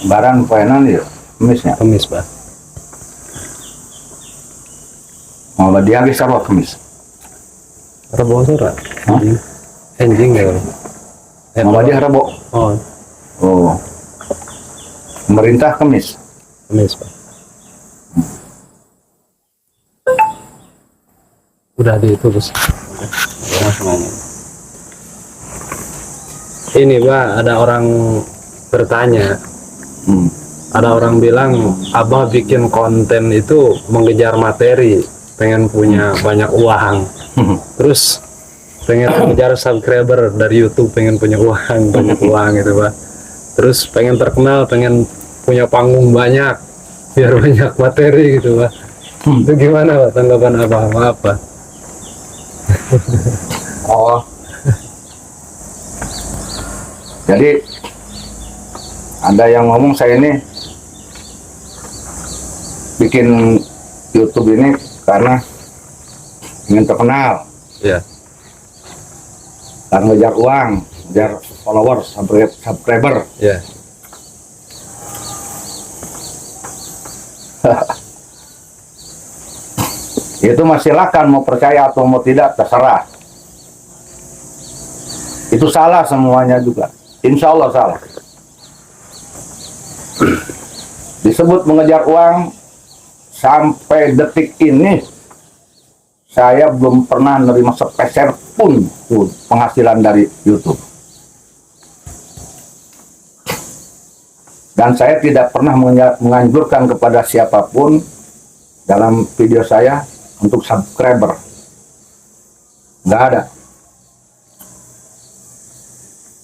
Barang poenan ya, kemisnya. Kemis, Pak. Mau dia habis apa kemis? Rebo sore. Hah? Anjing ya. Mau dia rebo. Oh, Oh. Pemerintah kemis. kemis, Pak. Udah ditulis. Ini Pak, ada orang bertanya. Ada orang bilang Abah bikin konten itu mengejar materi, pengen punya banyak uang, terus pengen mengejar subscriber dari YouTube, pengen punya uang, banyak uang gitu Pak. Terus pengen terkenal, pengen punya panggung banyak, biar banyak materi gitu Pak. Itu gimana Pak tanggapan Abah apa? Oh. Jadi ada yang ngomong saya ini bikin YouTube ini karena ingin terkenal, Ya. karena ngejar uang, ngejar followers, subscriber. Ya. Itu masih silakan mau percaya atau mau tidak terserah. Itu salah semuanya juga. Insya Allah salah. Disebut mengejar uang, sampai detik ini saya belum pernah menerima sepeser pun tuh penghasilan dari YouTube. Dan saya tidak pernah menganjurkan kepada siapapun dalam video saya untuk subscriber. Nggak ada.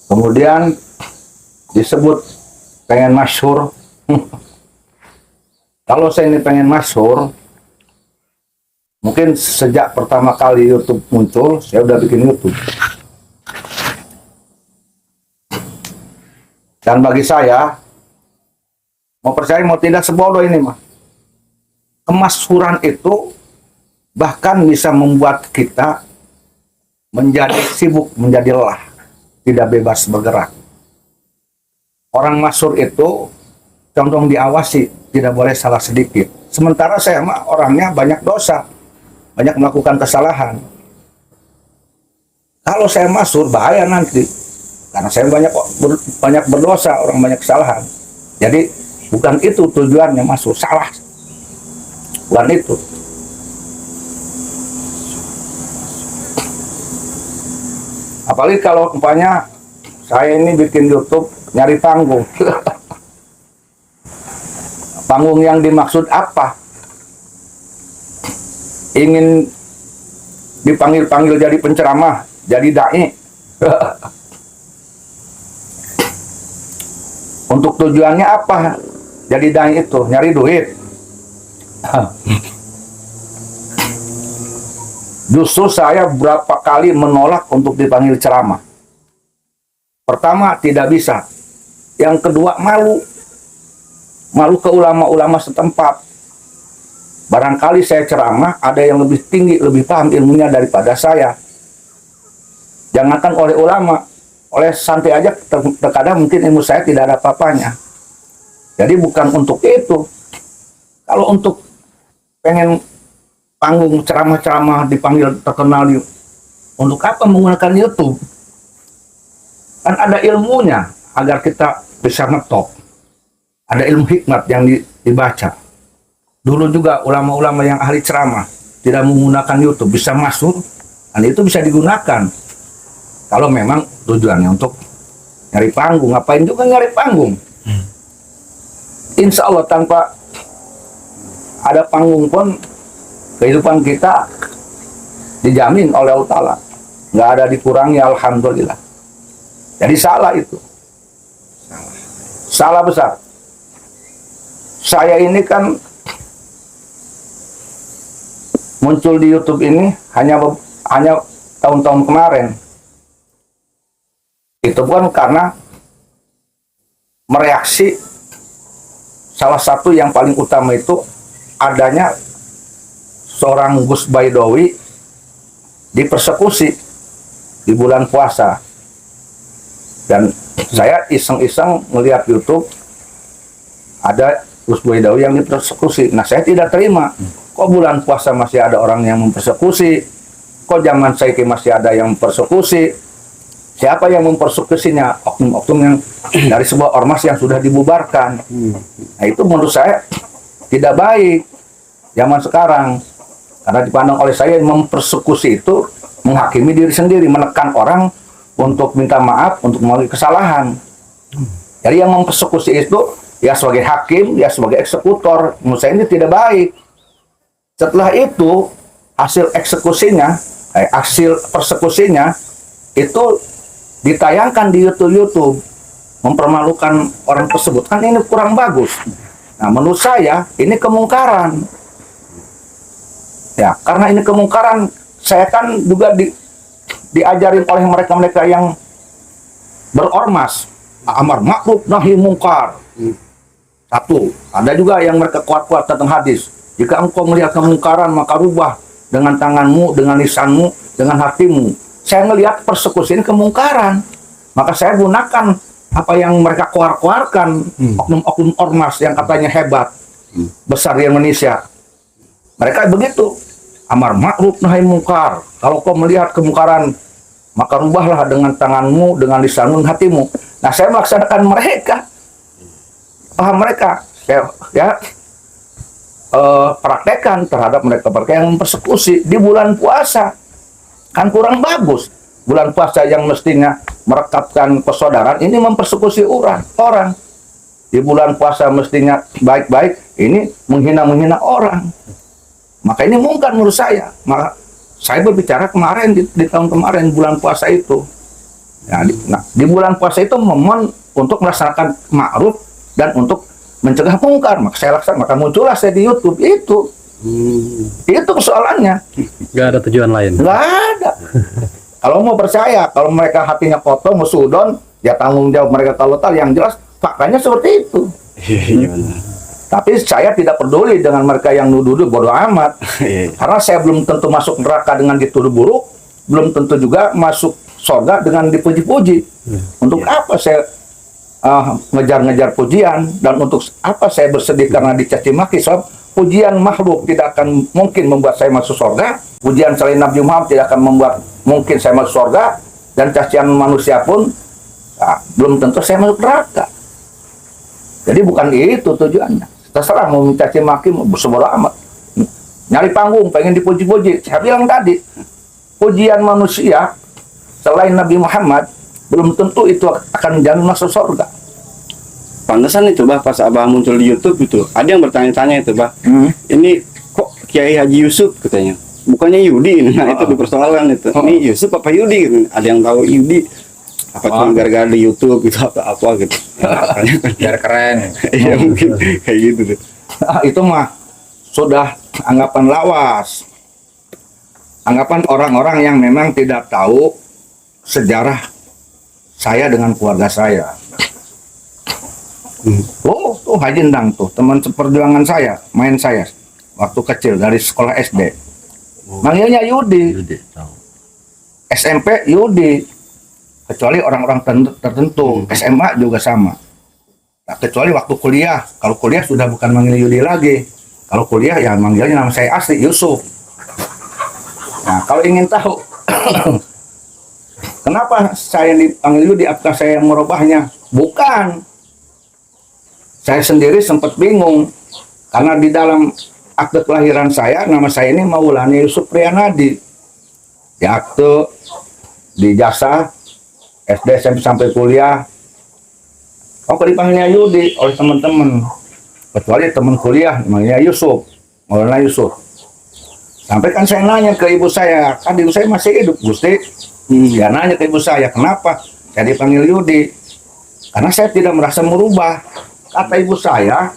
Kemudian disebut pengen masyhur. Kalau saya ini pengen masyhur, mungkin sejak pertama kali YouTube muncul, saya udah bikin YouTube. Dan bagi saya, mau percaya mau tidak, sebodoh ini mah. Kemasyhuran itu bahkan bisa membuat kita menjadi sibuk, menjadi lelah, tidak bebas bergerak. Orang masyhur itu condong diawasi, tidak boleh salah sedikit. Sementara saya mah orangnya banyak dosa, banyak melakukan kesalahan. Kalau saya masyhur bahaya nanti, karena saya banyak berdosa, orang banyak kesalahan. Jadi bukan itu tujuannya masyhur, salah. Bukan itu. Apalagi kalau umpamanya saya ini bikin YouTube nyari panggung. Panggung yang dimaksud apa? Ingin dipanggil-panggil jadi penceramah, jadi dai. Untuk tujuannya apa? Jadi dai itu nyari duit. Justru saya berapa kali menolak untuk dipanggil ceramah. Pertama, tidak bisa. Yang kedua, malu. Malu ke ulama-ulama setempat. Barangkali saya ceramah, ada yang lebih tinggi, lebih paham ilmunya daripada saya. Jangankan oleh ulama, oleh santai aja, terkadang mungkin ilmu saya tidak ada apa-apanya. Jadi bukan untuk itu. Kalau untuk pengen panggung ceramah-ceramah dipanggil terkenal, untuk apa menggunakan YouTube? Kan ada ilmunya agar kita bisa ngetop. Ada ilmu hikmat yang dibaca. Dulu juga ulama-ulama yang ahli ceramah tidak menggunakan YouTube, bisa masuk, dan itu bisa digunakan. Kalau memang tujuannya untuk nyari panggung, ngapain juga nyari panggung? Insya Allah tanpa ada panggung pun kehidupan kita dijamin oleh Allah Ta'ala. Nggak ada dikurangi, alhamdulillah. Jadi salah itu. Salah besar. Saya ini kan muncul di YouTube ini hanya tahun-tahun kemarin. Itu pun karena mereaksi salah satu yang paling utama itu adanya seorang Gus Baidowi dipersekusi di bulan puasa. Dan saya iseng-iseng melihat YouTube, ada Gus Boydawi yang dipersekusi. Nah, saya tidak terima. Kok bulan puasa masih ada orang yang mempersekusi? Kok zaman saya masih ada yang mempersekusi? Siapa yang mempersekusinya? Oknum-oknum yang dari sebuah ormas yang sudah dibubarkan. Nah, itu menurut saya tidak baik zaman sekarang. Karena dipandang oleh saya mempersekusi itu menghakimi diri sendiri, menekan orang untuk minta maaf, untuk mengakui kesalahan. Jadi yang mempersekusi itu ya sebagai hakim, ya sebagai eksekutor. Menurut saya ini tidak baik. Setelah itu hasil eksekusinya, hasil persekusinya itu ditayangkan di YouTube, mempermalukan orang tersebut. Kan ini kurang bagus. Nah, menurut saya ini kemungkaran. Ya, karena ini kemungkaran, saya kan juga diajarin oleh mereka-mereka yang berormas, amar ma'ruf nahi mungkar. Satu, ada juga yang mereka kuat-kuat tentang hadis. Jika engkau melihat kemungkaran, maka rubah dengan tanganmu, dengan lisanmu, dengan hatimu. Saya melihat persekusi ini kemungkaran. Maka saya gunakan apa yang mereka keluarkan, oknum-oknum ormas yang katanya hebat, besar di Indonesia. Mereka begitu. Amar ma'ruf nahi mungkar. Kalau kau melihat kemungkaran, maka rubahlah dengan tanganmu, dengan lisanmu, dengan hatimu. Nah, saya melaksanakan mereka. Paham mereka. Saya praktekkan terhadap mereka yang mempersekusi di bulan puasa. Kan kurang bagus. Bulan puasa yang mestinya merekatkan persaudaraan, ini mempersekusi orang. Di bulan puasa mestinya baik-baik, ini menghina-menghina orang. Maka ini mungkin menurut saya. Maka saya berbicara kemarin, di tahun kemarin, bulan puasa itu. Ya, di bulan puasa itu momen untuk melaksanakan ma'ruf dan untuk mencegah mungkar. Maka saya laksanakan, maka muncullah saya di YouTube itu. Itu persoalannya. Nggak ada tujuan lain. Nggak ada. Kalau mau percaya, kalau mereka hatinya kotor, mau sudon, ya tanggung jawab mereka total. Yang jelas faktanya seperti itu. Tapi saya tidak peduli dengan mereka yang nuduh-nuduh, bodoh amat. Karena saya belum tentu masuk neraka dengan dituduh buruk, belum tentu juga masuk surga dengan dipuji-puji. Untuk apa saya ngejar-ngejar pujian, dan untuk apa saya bersedih karena dicaci maki? Sebab pujian makhluk tidak akan mungkin membuat saya masuk surga, pujian selain Nabi Muhammad tidak akan membuat mungkin saya masuk surga, dan cacian manusia pun belum tentu saya masuk neraka. Jadi bukan itu tujuannya. Terserah mau mencaci maki, mau sebodoh amat, nyari panggung, pengen dipuji-puji. Saya bilang tadi, pujian manusia selain Nabi Muhammad belum tentu itu akan menjamin masuk surga. Pantesan itu bah, pas Abah muncul di YouTube itu, ada yang bertanya-tanya itu bah, ini kok Kiai Haji Yusuf katanya, bukannya Yudi. Nah itu dipersoalkan itu, ini Yusuf apa Yudi gitu. Ada yang tahu Yudi apa cuma gara-gara di YouTube gitu, apa gitu. Biar keren. Iya mungkin kayak gitu tuh. Itu mah sudah anggapan lawas, anggapan orang-orang yang memang tidak tahu sejarah saya dengan keluarga saya. Oh, tuh Haji Endang tuh, teman seperjuangan saya, main saya waktu kecil dari sekolah SD. Manggilnya Yudi. SMP Yudi. Kecuali orang-orang tertentu, SMA juga sama. Nah, kecuali waktu kuliah. Kalau kuliah sudah bukan manggil Yudi lagi. Kalau kuliah ya manggilnya nama saya asli Yusuf. Nah, kalau ingin tahu kenapa saya dipanggil Yudi, apakah saya yang merubahnya? Bukan. Saya sendiri sempat bingung. Karena di dalam akte kelahiran saya, nama saya ini Maulana Yusuf Priyanadi. Di akte, di jasa, SD, SMP sampai kuliah. Kok dipanggilnya Yudi oleh teman-teman. Kecuali teman kuliah, namanya Yusuf. Maulana Yusuf. Sampai kan saya nanya ke ibu saya, kan ibu saya masih hidup, Gusti. Dia nanya ke ibu saya, kenapa saya dipanggil Yudi? Karena saya tidak merasa merubah. Kata ibu saya,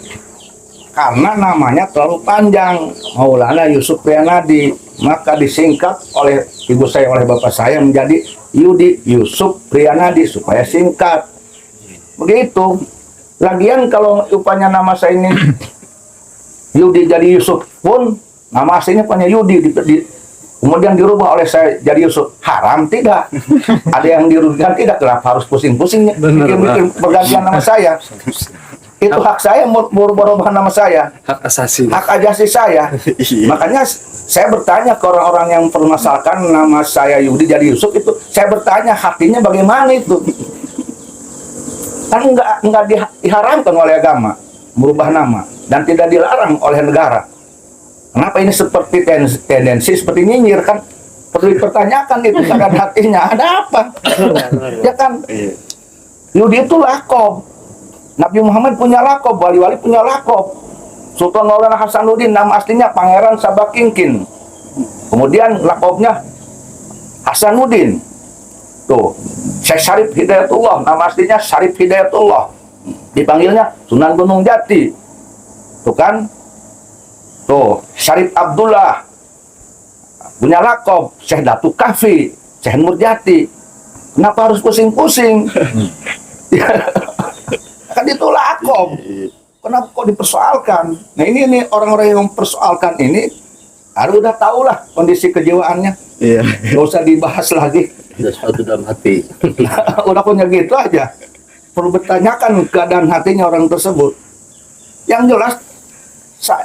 karena namanya terlalu panjang, Maulana Yusuf Priyanadi, maka disingkat oleh ibu saya, oleh bapak saya menjadi Yudi Yusuf Priyanadi supaya singkat. Begitu. Lagian kalau rupanya nama saya ini Yudi jadi Yusuf pun, nama aslinya punya Yudi, kemudian dirubah oleh saya jadi Yusuf, haram tidak? Ada yang dirugikan tidak? Kenapa harus pusing-pusing bikin pergantian nama saya? Itu hak saya merubah nama saya, Hak asasi. hak ajasi saya. Iya. Makanya saya bertanya ke orang-orang yang permasalahkan nama saya Yudi jadi Yusuf itu, saya bertanya hatinya bagaimana itu? Kan nggak diharamkan oleh agama merubah nama dan tidak dilarang oleh negara. Kenapa ini seperti tendensi seperti nyinyir kan? Perlu dipertanyakan itu keadaan hatinya. Ada apa? Ya kan? Iya. Yudi itu lakob. Nabi Muhammad punya lakob, wali-wali punya lakob. Sultan Maulana Hasanuddin nama aslinya Pangeran Sabakingkin. Kemudian lakobnya Hasanuddin. Tuh, Syekh Syarif Hidayatullah, nama aslinya Syarif Hidayatullah. Dipanggilnya Sunan Gunung Jati. Tuh kan? Tuh, Syarif Abdullah. Punya lakob Syekh Datuk Kafi, Syekh Nurjati. Kenapa harus pusing-pusing? Kan itu lakob. Kenapa kok dipersoalkan? Nah ini nih orang-orang yang mempersoalkan ini harus udah tahu lah kondisi kejiwaannya. Iya. Nggak usah dibahas lagi. Ada sesuatu dalam hati. Udah punya gitu aja. Perlu bertanyakan keadaan hatinya orang tersebut. Yang jelas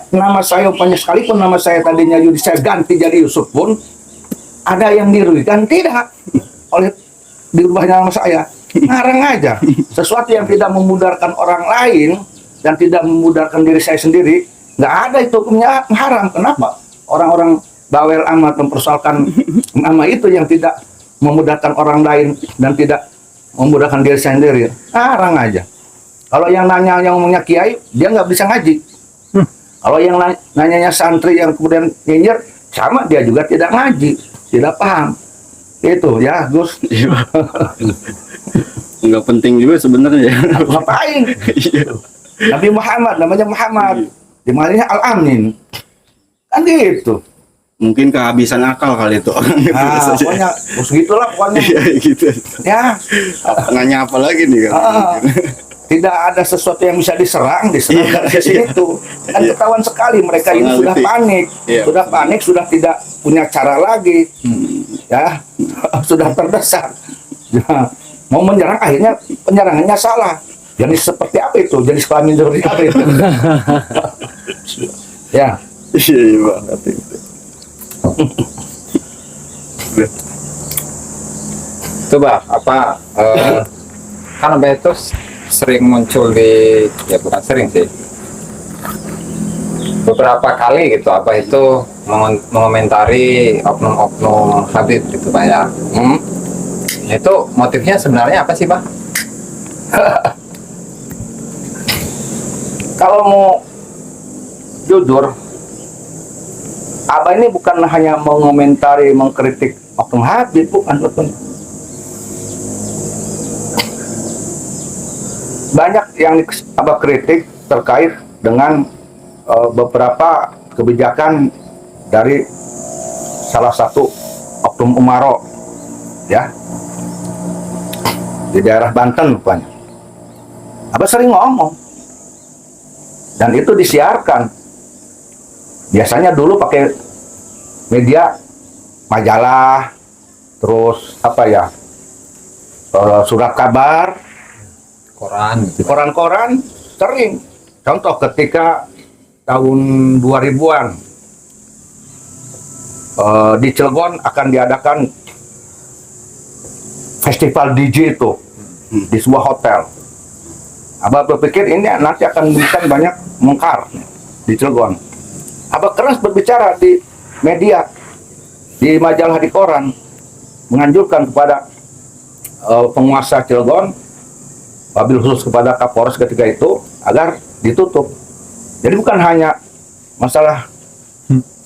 nama saya umpamanya sekalipun nama saya tadinya Yudi saya ganti jadi Yusuf pun ada yang dirugikan tidak oleh dirubahnya nama saya. Ngarang aja. Sesuatu yang tidak memudarkan orang lain dan tidak memudarkan diri saya sendiri, nggak ada itu hukumnya haram. Kenapa? Orang-orang bawel amat mempersoalkan nama itu yang tidak memudarkan orang lain dan tidak memudahkan diri saya sendiri. Ngarang aja. Kalau yang nanya yang ngomongnya kiai, dia nggak bisa ngaji. Kalau yang nanyanya santri yang kemudian nyinyir, sama dia juga tidak ngaji, tidak paham. Itu ya Gus. Nggak penting juga sebenarnya. Ngapain? Iya. Nabi Muhammad namanya Muhammad, dimana Al-Amin. Kan gitu. Mungkin kehabisan akal kali itu orang itu Nah, saja. pokoknya begitulah pokoknya. Iya gitu. Ya, Nanya apa lagi nih kan? tidak ada sesuatu yang bisa diserang Iya, dari sisi itu. Kan iya. ketahuan sekali mereka ini sudah Personality. panik, Iya. sudah panik, sudah tidak punya cara lagi. Ya, sudah terdesak. Ya, mau menyerang akhirnya penyerangannya salah. Jadi seperti apa itu? Jadi kelamin seperti apa itu? Ya, Iya iya banget itu. Coba apa kan apa itu sering muncul di ya bukan sering sih beberapa kali gitu apa itu mengomentari oknum-oknum Habib gitu Pak ya. Itu motifnya sebenarnya apa sih Pak? kalau mau jujur, Abah ini bukan hanya mengomentari, mengkritik oknum Habib, bukan betul. Banyak yang Abah kritik terkait dengan beberapa kebijakan dari salah satu oknum Umaro, ya, di daerah Banten rupanya. Abah sering ngomong, dan itu disiarkan. Biasanya dulu pakai media majalah, terus apa ya, surat kabar, Koran gitu. koran-koran sering. Contoh ketika tahun 2000-an di Cilegon akan diadakan festival DJ itu di sebuah hotel. Abah berpikir ini nanti akan memberikan banyak mungkar di Cilegon. Abah keras berbicara di media, di majalah, di koran, menganjurkan kepada penguasa Cilegon, wabil khusus kepada Kapolres ketika itu, agar ditutup. Jadi bukan hanya masalah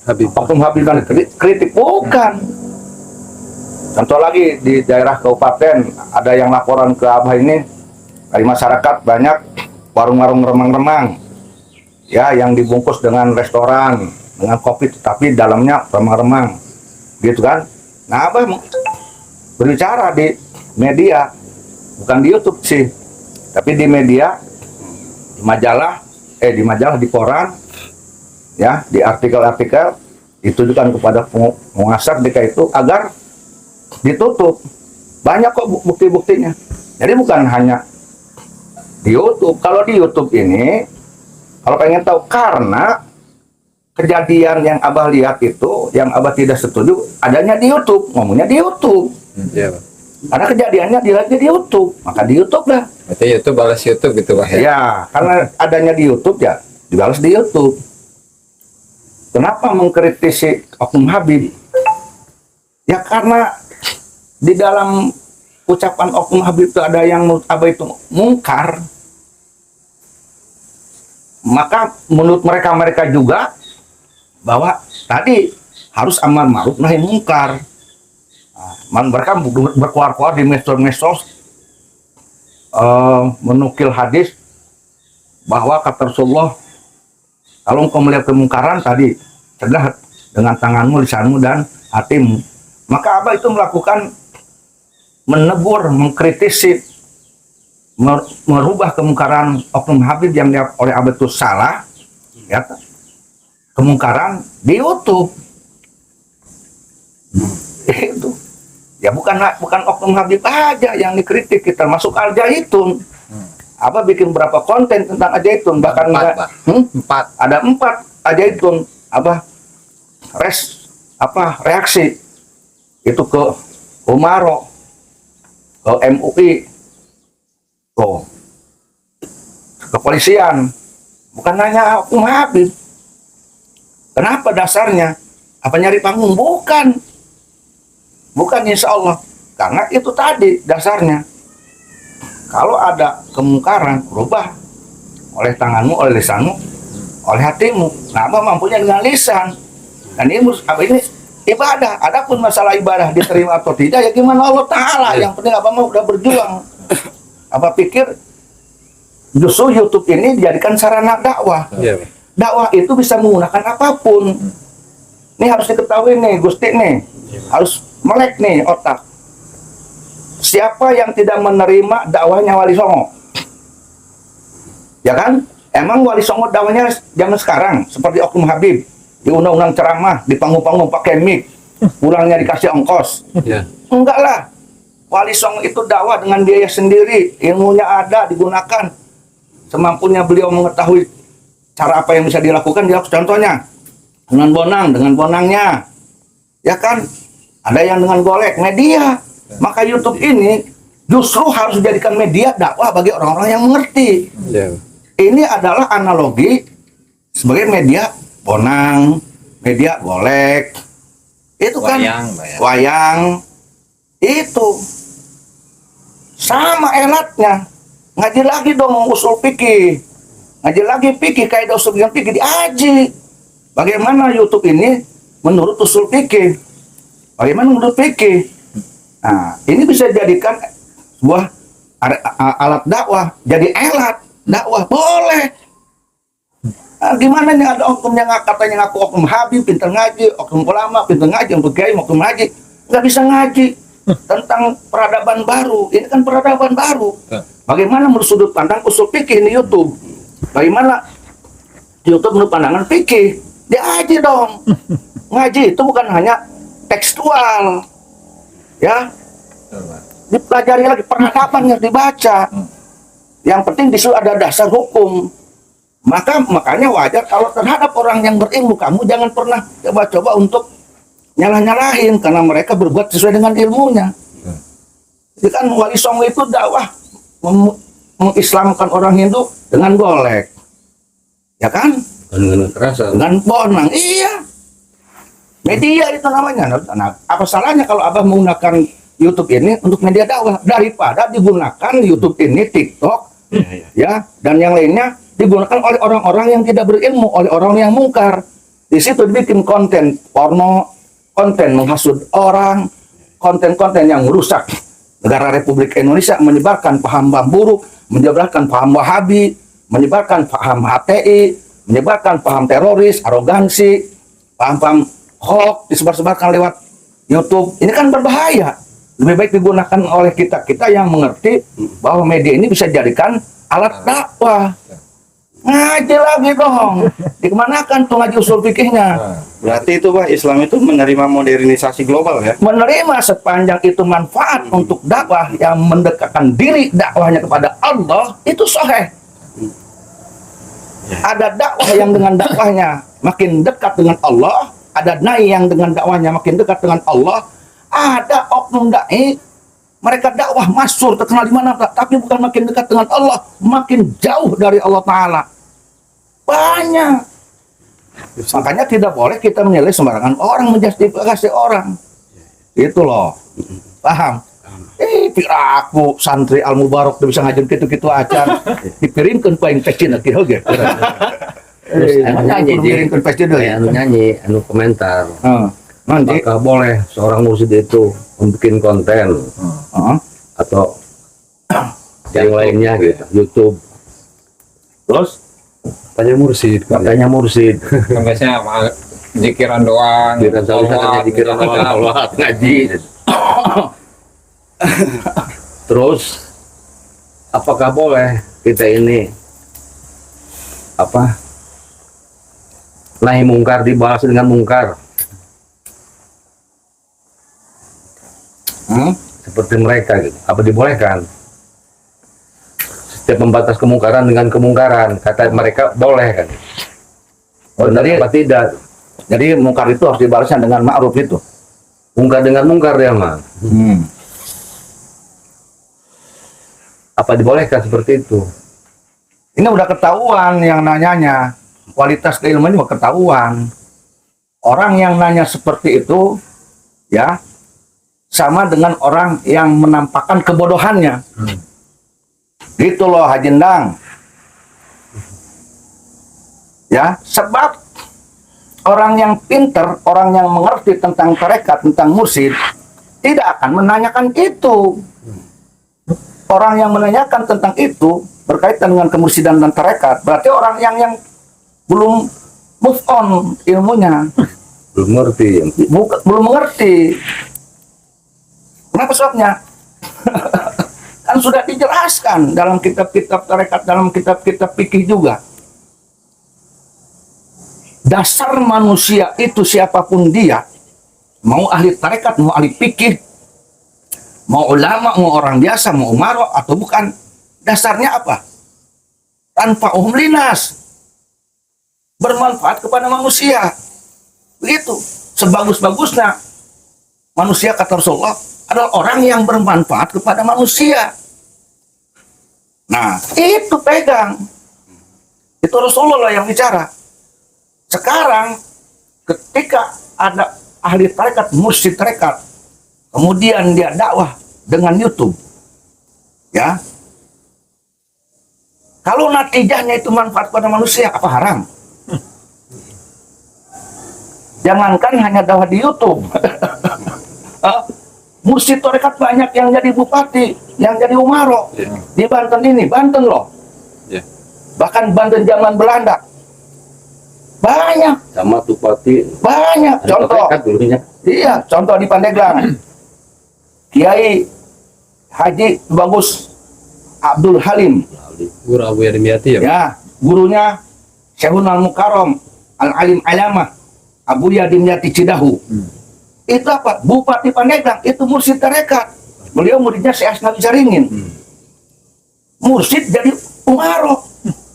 Habib. oknum Habib dan kritik, bukan. Contoh lagi di daerah kabupaten ada yang laporan ke Abah ini dari masyarakat banyak warung-warung remang-remang, ya, yang dibungkus dengan restoran, dengan kopi, tapi dalamnya remang-remang, gitu kan? Nah, Abah berbicara di media, bukan di YouTube sih, tapi di media, di majalah, di koran, ya, di artikel-artikel, ditujukan kepada penguasa ketika itu agar ditutup. Banyak kok bukti-buktinya. Jadi bukan hanya Di YouTube. Kalau di YouTube ini, kalau pengen tahu, karena kejadian yang Abah lihat itu, yang Abah tidak setuju, adanya di YouTube, ngomongnya di YouTube. Iya, Pak. Karena kejadiannya dilihatnya di YouTube, maka di YouTube lah. Berarti YouTube balas YouTube gitu Pak ya? Ya, karena adanya di YouTube ya dibalas di YouTube. Kenapa mengkritisi Oknum Habib? Ya karena di dalam ucapan Oknum Habib itu ada yang menurut Abah itu mungkar. Maka menurut mereka juga bahwa tadi harus amar ma'ruf nahi mungkar. Mereka berkuar-kuar di medsos menukil hadis bahwa kata Rasulullah, kalau engkau melihat kemungkaran tadi, cegah dengan tanganmu, lisanmu, dan hatimu. Maka Abah itu melakukan menegur, mengkritisi, merubah kemungkaran Oknum Habib yang dianggap oleh Abah itu salah, ya, kemungkaran di YouTube. Itu ya bukan Oknum Habib aja yang dikritik, kita masuk Al-Jaitun. Abah bikin berapa konten tentang Al-Jaitun, bahkan Empat, Pak. ada 4 Al-Jaitun. Abah reaksi itu ke Umaro, ke MUI, tuh, kepolisian, bukan hanya Oknum Habib. Kenapa dasarnya? Apa nyari panggung? Bukan, insya Allah. Karena itu tadi dasarnya. Kalau ada kemungkaran, rubah oleh tanganmu, oleh lisanmu, oleh hatimu. Nah, Abah mampunya dengan lisan. Dan ini ibadah. Adapun masalah ibadah diterima atau tidak, ya gimana Allah Ta'ala. Yang penting Abah mah udah berjuang. Abah pikir justru YouTube ini dijadikan sarana dakwah. Iya, Pak. Dakwah itu bisa menggunakan apapun. Ini harus diketahui nih, Gusti nih. Harus melek nih otak. Siapa yang tidak menerima dakwahnya Wali Songo? Ya kan? Emang Wali Songo dakwahnya zaman sekarang seperti Oknum Habib, diundang-undang ceramah, di panggung-panggung pakai mic, pulangnya dikasih ongkos. Iya. Enggak lah. Wali Songo itu dakwah dengan biaya sendiri, ilmunya ada, digunakan semampunya beliau mengetahui cara apa yang bisa dilakukan. Dia contohnya dengan bonangnya, ya kan? Ada yang dengan golek, media. Maka YouTube ini justru harus dijadikan media dakwah bagi orang-orang yang mengerti. Iya. Ini adalah analogi sebagai media bonang, media golek. Itu kan Wayang, Pak ya. wayang. Itu sama elatnya. Ngaji lagi dong usul fikih. Ngaji lagi fikih, kaidah usul fikih diaji. Bagaimana YouTube ini menurut usul fikih? Bagaimana menurut fikih? Nah, ini bisa dijadikan sebuah alat dakwah, jadi alat dakwah boleh. Nah, gimana nih ada oknum yang katanya ngaku Oknum Habib, pintar ngaji, oknum ulama, pintar ngaji, oknum kiai, oknum ngaji, nggak bisa ngaji tentang peradaban baru. Ini kan peradaban baru. Bagaimana menurut sudut pandang usul fikih di YouTube? Bagaimana di YouTube menurut pandangan fikih? Diaji dong. Ngaji itu bukan hanya tekstual, ya, dipelajari lagi, peradaban yang dibaca. Yang penting di situ ada dasar hukum. Makanya wajar kalau terhadap orang yang berilmu, kamu jangan pernah coba-coba untuk nyalah-nyalahin karena mereka berbuat sesuai dengan ilmunya. Jadi kan Wali Songo itu dakwah mengislamkan orang Hindu dengan golek, ya kan? Dengan kekerasan. Dengan bonang, iya. Media itu namanya. Nah, apa salahnya kalau Abah menggunakan YouTube ini untuk media dakwah daripada digunakan YouTube ini, TikTok, ya, dan yang lainnya digunakan oleh orang-orang yang tidak berilmu, oleh orang yang mungkar. Di situ dibikin konten porno, konten menghasut orang, konten-konten yang merusak negara Republik Indonesia, menyebarkan paham-paham buruk, menyebarkan paham Wahabi, menyebarkan paham HTI, menyebarkan paham teroris, arogansi, paham-paham hoax disebar-sebarkan lewat YouTube. Ini kan berbahaya. Lebih baik digunakan oleh kita yang mengerti bahwa media ini bisa dijadikan alat dakwah. Ngaji lagi dong. Dikemanakan tuh ngaji usul fikihnya? Berarti itu Pak, Islam itu menerima modernisasi global ya? Menerima sepanjang itu manfaat untuk dakwah yang mendekatkan diri dakwahnya kepada Allah, itu sahih. Ada dakwah yang dengan dakwahnya makin dekat dengan Allah, ada dai yang dengan dakwahnya makin dekat dengan Allah, ada oknum dai mereka dakwah masyhur terkenal di mana, tapi bukan makin dekat dengan Allah, makin jauh dari Allah Ta'ala. Banyak. Makanya tidak boleh kita menilai sembarangan orang, menjustifikasi orang. Itu loh. Paham? Piraku santri Al Mubarak bisa ngajen gitu-gitu aja. Dipiringkeun paling pecin lagi oge. Nyanyi dipiringkeun pecin deui. anu nyanyi, anu komentar. Nanti Apakah boleh seorang mursyid itu membuat konten atau yang lainnya gitu, YouTube? terus Tanya mursyid. Katanya mursyid. Kan biasanya apa, zikiran doang, Pikiran saya katanya dikira Allah ngaji. Terus apakah boleh kita ini apa nahi mungkar dibalas dengan mungkar seperti mereka gitu? Apa dibolehkan? Setiap membatas kemungkaran dengan kemungkaran, kata mereka boleh kan? Benar jadi- apa tidak? jadi mungkar itu harus dibalasnya dengan ma'ruf itu. Mungkar dengan mungkar ya mah. Apa dibolehkan seperti itu? Ini udah ketahuan yang nanyanya, kualitas keilmuan juga ketahuan. Orang yang nanya seperti itu, ya, sama dengan orang yang menampakkan kebodohannya. Gitu loh Haji Endang. Ya, sebab orang yang pinter, orang yang mengerti tentang tarekat, tentang mursyid, tidak akan menanyakan itu. Orang yang menanyakan tentang itu berkaitan dengan kemursidan dan tarekat, berarti orang yang belum move on ilmunya, Belum ngerti. belum mengerti. Kenapa sebabnya? Kan sudah dijelaskan dalam kitab-kitab tarekat, dalam kitab-kitab fikih juga. Dasar manusia itu siapapun dia, mau ahli tarekat, mau ahli fikih, mau ulama, mau orang biasa, mau umaro atau bukan, dasarnya apa? Tanpa linas, bermanfaat kepada manusia. Begitu. Sebagus-bagusnya manusia kata Rasulullah adalah orang yang bermanfaat kepada manusia. Nah, itu pegang. Itu Rasulullah yang bicara. Sekarang ketika ada ahli tarekat, mursyid tarekat, kemudian dia dakwah dengan YouTube, ya, kalau natijahnya itu manfaat pada manusia, apa haram? Jangankan hanya dakwah di YouTube. Mursyid tarekat banyak yang jadi bupati, yang jadi umaro di Banten ini, Banten loh. Bahkan Banten zaman Belanda. Banyak, Sama Tupati. banyak. Ada Contoh, tarekat dulunya. iya, contoh di Pandeglang. Kiai Haji Bagus Abdul Halim, Guru Abu Yadimiyati ya. ya, gurunya Syekhun Al-Mukarram Al-Alim Alamah Abu Yadimiyati Cidahu. Itu apa? Bupati Pandeglang, itu mursyid tarekat. Beliau muridnya Syekh Asnawi Jaringin. Mursyid jadi umaro.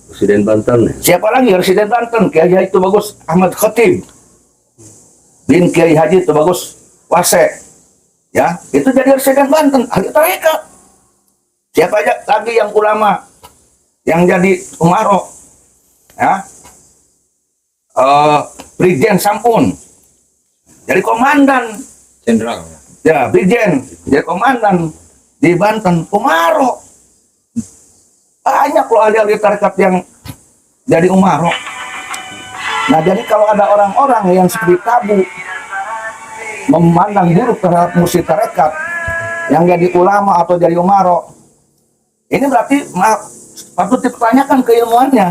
Presiden Banten. Siapa lagi? Residen Banten, Kiai Haji itu bagus Ahmad Khatib. Bin Kiai Haji itu bagus Wase. Ya, itu jadi residen Banten, ahli tarekat. Siapa aja lagi yang ulama yang jadi umaro? Ya. Brigjen Sampun. Jadi komandan. jenderal. Ya, Brigjen jadi komandan di Banten, umaro. Banyak loh ahli-ahli tarekat yang jadi umaro. Nah, jadi kalau ada orang-orang yang seperti tabu memandang buruk terhadap mursyid tarekat yang jadi ulama atau jadi umaro, ini berarti patut dipertanyakan keilmuannya.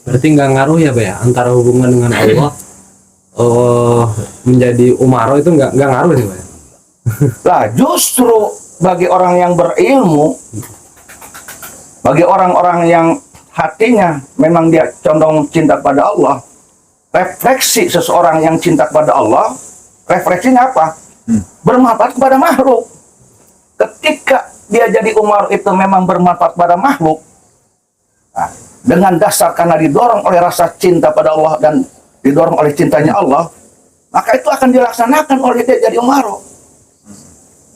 Berarti nggak ngaruh ya, Pak ya, antara hubungan dengan Allah menjadi umaro itu nggak ngaruh sih, Pak ya? Lah, justru bagi orang yang berilmu, bagi orang-orang yang hatinya memang dia condong cinta pada Allah, refleksi seseorang yang cinta pada Allah, refleksinya apa? Bermanfaat kepada makhluk. Ketika dia jadi Umar itu memang bermanfaat pada makhluk, nah, dengan dasar karena didorong oleh rasa cinta pada Allah dan didorong oleh cintanya Allah, maka itu akan dilaksanakan oleh dia jadi Umar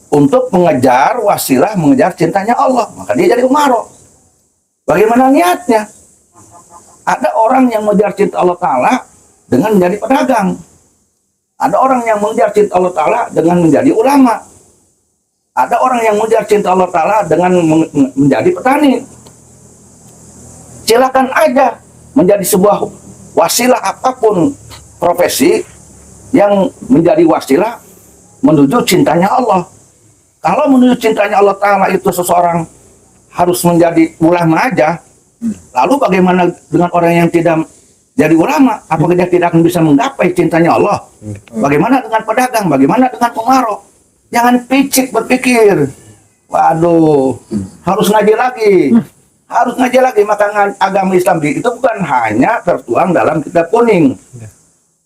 untuk mengejar wasilah, mengejar cintanya Allah, maka dia jadi Umar. Bagaimana niatnya? Ada orang yang mengejar cinta Allah Ta'ala dengan menjadi pedagang. Ada orang yang mengejar cinta Allah Ta'ala dengan menjadi ulama. Ada orang yang mengejar cinta Allah Ta'ala dengan menjadi petani. Silakan aja menjadi sebuah wasilah apapun profesi yang menjadi wasilah menuju cintanya Allah. Kalau menuju cintanya Allah Ta'ala itu seseorang harus menjadi ulama aja, lalu bagaimana dengan orang yang tidak jadi ulama? Apakah dia tidak akan bisa menggapai cintanya Allah? Bagaimana dengan pedagang? Bagaimana dengan pemarok? Jangan picik berpikir, waduh, harus ngaji lagi. Harus ngaji lagi. Maka agama Islam itu bukan hanya tertuang dalam kitab kuning.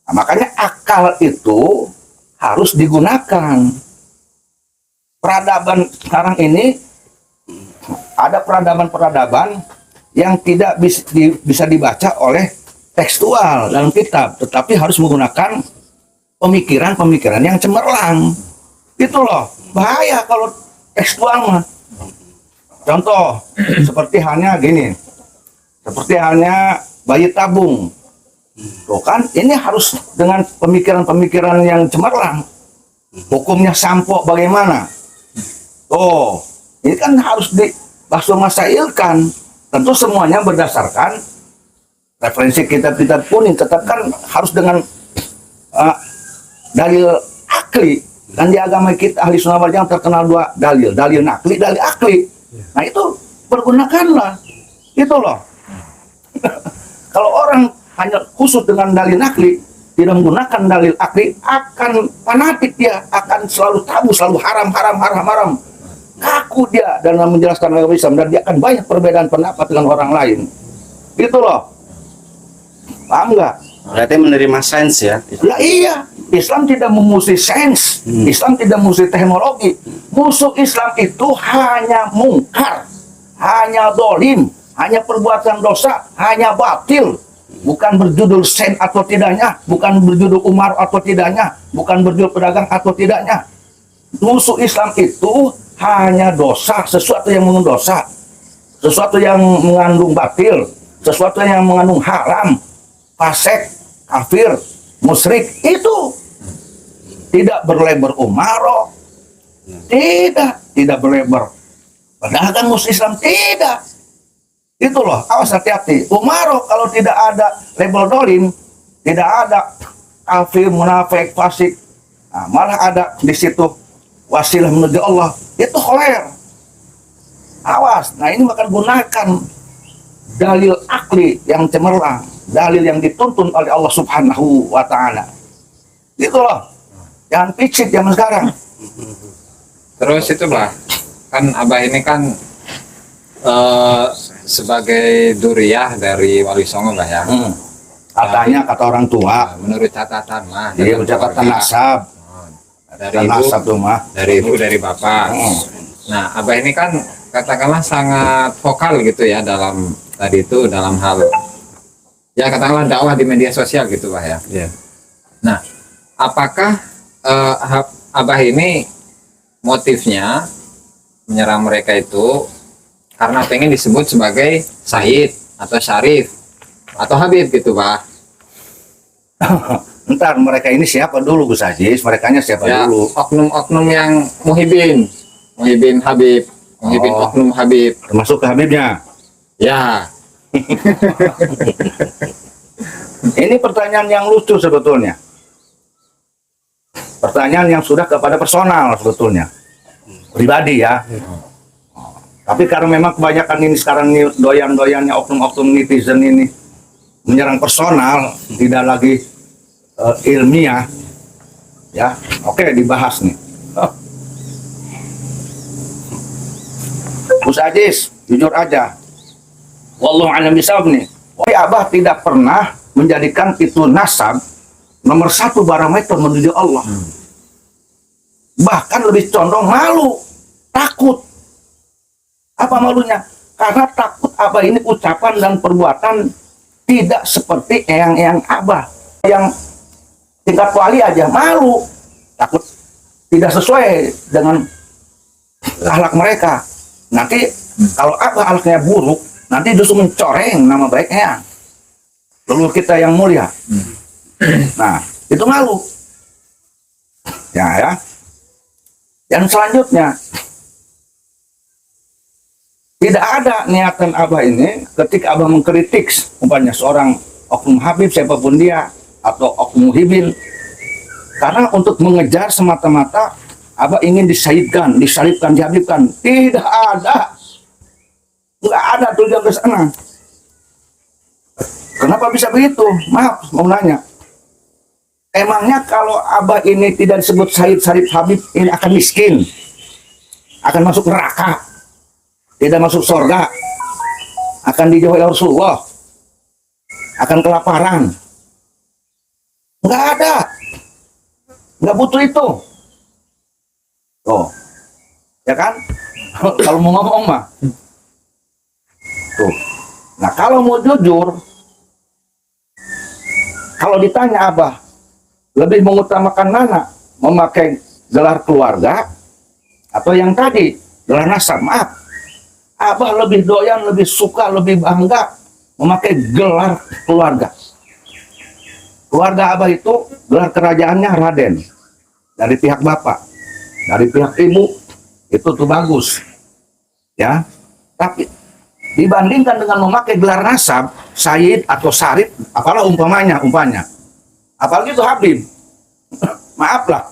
Nah, makanya akal itu harus digunakan. Peradaban sekarang ini ada peradaban-peradaban yang tidak bisa dibaca oleh tekstual dalam kitab, tetapi harus menggunakan pemikiran-pemikiran yang cemerlang. Itu loh, bahaya kalau tekstual mah. Contoh, seperti halnya gini, seperti halnya bayi tabung. Tuh kan, ini harus dengan pemikiran-pemikiran yang cemerlang. Hukumnya sampo bagaimana? Oh, ini kan harus dibahas masailkan. Tentu semuanya berdasarkan referensi kitab-kitab kuning. Tetap kan harus dengan dalil akli. Dan di agama kita ahli sunnah wal jamaah terkenal dua dalil. Dalil nakli, dalil akli. Nah itu pergunakanlah. Itu loh. Kalau orang hanya khusus dengan dalil nakli, tidak menggunakan dalil akli, akan fanatik dia. Akan selalu tabu, selalu haram. Kaku dia dalam menjelaskan agama Islam, dan dia akan banyak perbedaan pendapat dengan orang lain. Itu loh. Paham nggak? Berarti menerima sains ya. Ya iya, Islam tidak memusuhi sains, Islam tidak memusuhi teknologi. Musuh Islam itu hanya mungkar, hanya dolim, hanya perbuatan dosa, hanya batil. Bukan berjudul sains atau tidaknya, bukan berjudul Umar atau tidaknya, bukan berjudul pedagang atau tidaknya. Musuh Islam itu hanya dosa, sesuatu yang mengandung dosa, sesuatu yang mengandung batil, sesuatu yang mengandung haram, fasik, kafir, musyrik. Itu tidak berlebar umaro, tidak berlebar pedagang musuh Islam, tidak. Itu loh, awas hati-hati. Umaro kalau tidak ada label dolim, tidak ada kafir, munafik, fasik, nah, malah ada di situ wasilah menuju Allah, itu kholer. Awas. Nah ini maka gunakan dalil akli yang cemerlang, dalil yang dituntun oleh Allah Subhanahu wa Ta'ala. Itu loh, jangan picit zaman sekarang. Terus itu bah, kan abah ini kan sebagai duriyah dari Wali Songo bah ya. Katanya kata orang tua, Menurut catatan mah. dia catatan nasab, dari ibu, nasab tuh mah. dari ibu, dari bapak. Nah, abah ini kan katakanlah sangat vokal gitu ya dalam tadi itu dalam hal ya katakanlah dakwah di media sosial gitu bah ya. Nah, apakah abah ini motifnya menyerang mereka itu karena pengen disebut sebagai Said atau Syarif atau Habib gitu bah? Ntar mereka ini siapa dulu Gus Aziz? Merekanya siapa Ya, dulu? oknum-oknum yang Muhibin Habib, Muhibin Oh. oknum Habib. Termasuk ke Habibnya. Ya, Ini pertanyaan yang lucu sebetulnya. Pertanyaan yang sudah kepada personal sebetulnya. Pribadi ya. Tapi karena memang kebanyakan ini sekarang ini doyan-doyannya oknum-oknum netizen ini menyerang personal, tidak lagi ilmiah. Ya, oke dibahas nih. Gus Aziz, jujur aja. Wallahu a'lam bishawab nih. Abah tidak pernah menjadikan itu nasab nomor satu barometer menuju Allah. Bahkan lebih condong malu, takut. Apa malunya? Karena takut Abah ini ucapan dan perbuatan tidak seperti eyang-eyang Abah. Yang tingkat wali aja malu, takut tidak sesuai dengan akhlak mereka. Nanti kalau Abah akhlaknya buruk, nanti justru mencoreng nama baik eyang leluhur kita yang mulia. Nah, itu malu. Ya. Dan selanjutnya, tidak ada niatan Abah ini ketika Abah mengkritik umpamanya seorang oknum Habib siapapun dia atau oknum Muhibin, karena untuk mengejar semata-mata Abah ingin disalibkan, dihabibkan. Tidak ada. Nggak ada tujuan ke sana. Kenapa bisa begitu? Maaf, mau nanya. Emangnya kalau Abah ini tidak disebut Sayyid Syarif Habib, ini akan miskin, akan masuk neraka, tidak masuk surga, akan dijauhi Rasulullah, akan kelaparan? Nggak ada, nggak butuh itu. Tuh, ya kan? Kalau mau ngomong mah, tuh. Nah kalau mau jujur, kalau ditanya Abah lebih mengutamakan mana, memakai gelar keluarga atau yang tadi gelar nasab? Maaf, Abah lebih doyan, lebih suka, lebih bangga memakai gelar keluarga. Keluarga Abah itu gelar kerajaannya Raden, dari pihak bapak, dari pihak ibu, itu tuh bagus, ya. Tapi dibandingkan dengan memakai gelar nasab, Sayyid atau Syarif, apalah umpamanya, apalagi itu Habib, maaflah,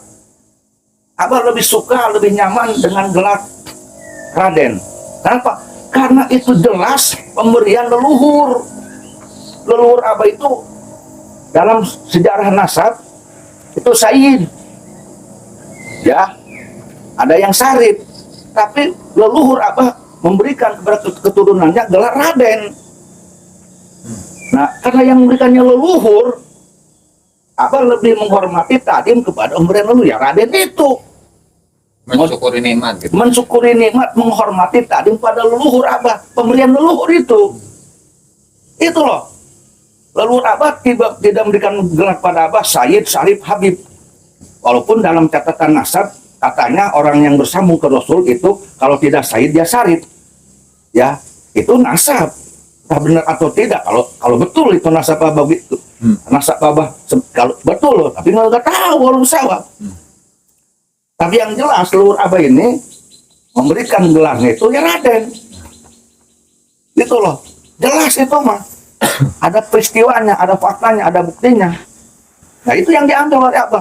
Abah lebih suka, lebih nyaman dengan gelar Raden. Kenapa? Karena itu jelas pemberian leluhur. Leluhur Abah itu dalam sejarah nasab itu Sayyid, ya, ada yang Syarif, tapi leluhur Abah memberikan kepada keturunannya gelar Raden. Nah, karena yang memberikannya leluhur, Abah lebih menghormati tadim kepada pemberian leluhur, ya Raden itu. Mensyukuri nikmat gitu. Mensyukuri nikmat, menghormati tadim pada leluhur Abah, pemberian leluhur itu. Itu loh. Leluhur Abah tidak memberikan gelar pada Abah Sayyid, Syarif, Habib. Walaupun dalam catatan nasab katanya orang yang bersambung ke Rasul itu kalau tidak Sayyid dia Syarif. Ya, itu nasab. Entah benar atau tidak, kalau betul itu nasab Abah itu. Nasab Abah kalau betul, tapi nggak tahu orang sawah. Tapi yang jelas leluhur Abah ini memberikan gelarnya itu ya Raden. Itu loh. Jelas itu mah. Ada peristiwanya, ada faktanya, ada buktinya. Nah itu yang diambil oleh Abah.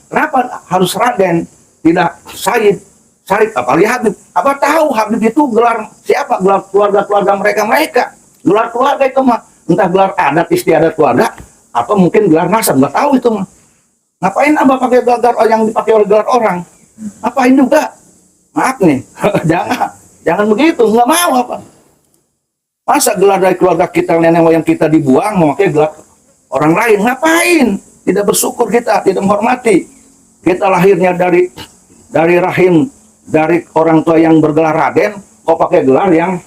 Kenapa harus Raden, tidak Sayyid, Syarif, apalagi Habib? Abah tahu Habib itu gelar siapa? Gelar keluarga mereka. Gelar keluarga itu mah entah gelar adat istiadat keluarga atau mungkin gelar nasab, nggak tahu itu mah. Ngapain Abah pakai gelar yang dipakai oleh gelar orang? Ngapain juga? Maaf nih, jangan begitu, nggak mau apa. Masa gelar dari keluarga kita, nenek moyang kita dibuang, memakai gelar orang lain, ngapain? Tidak bersyukur kita, tidak menghormati. Kita lahirnya dari rahim, dari orang tua yang bergelar Raden, kok pakai gelar yang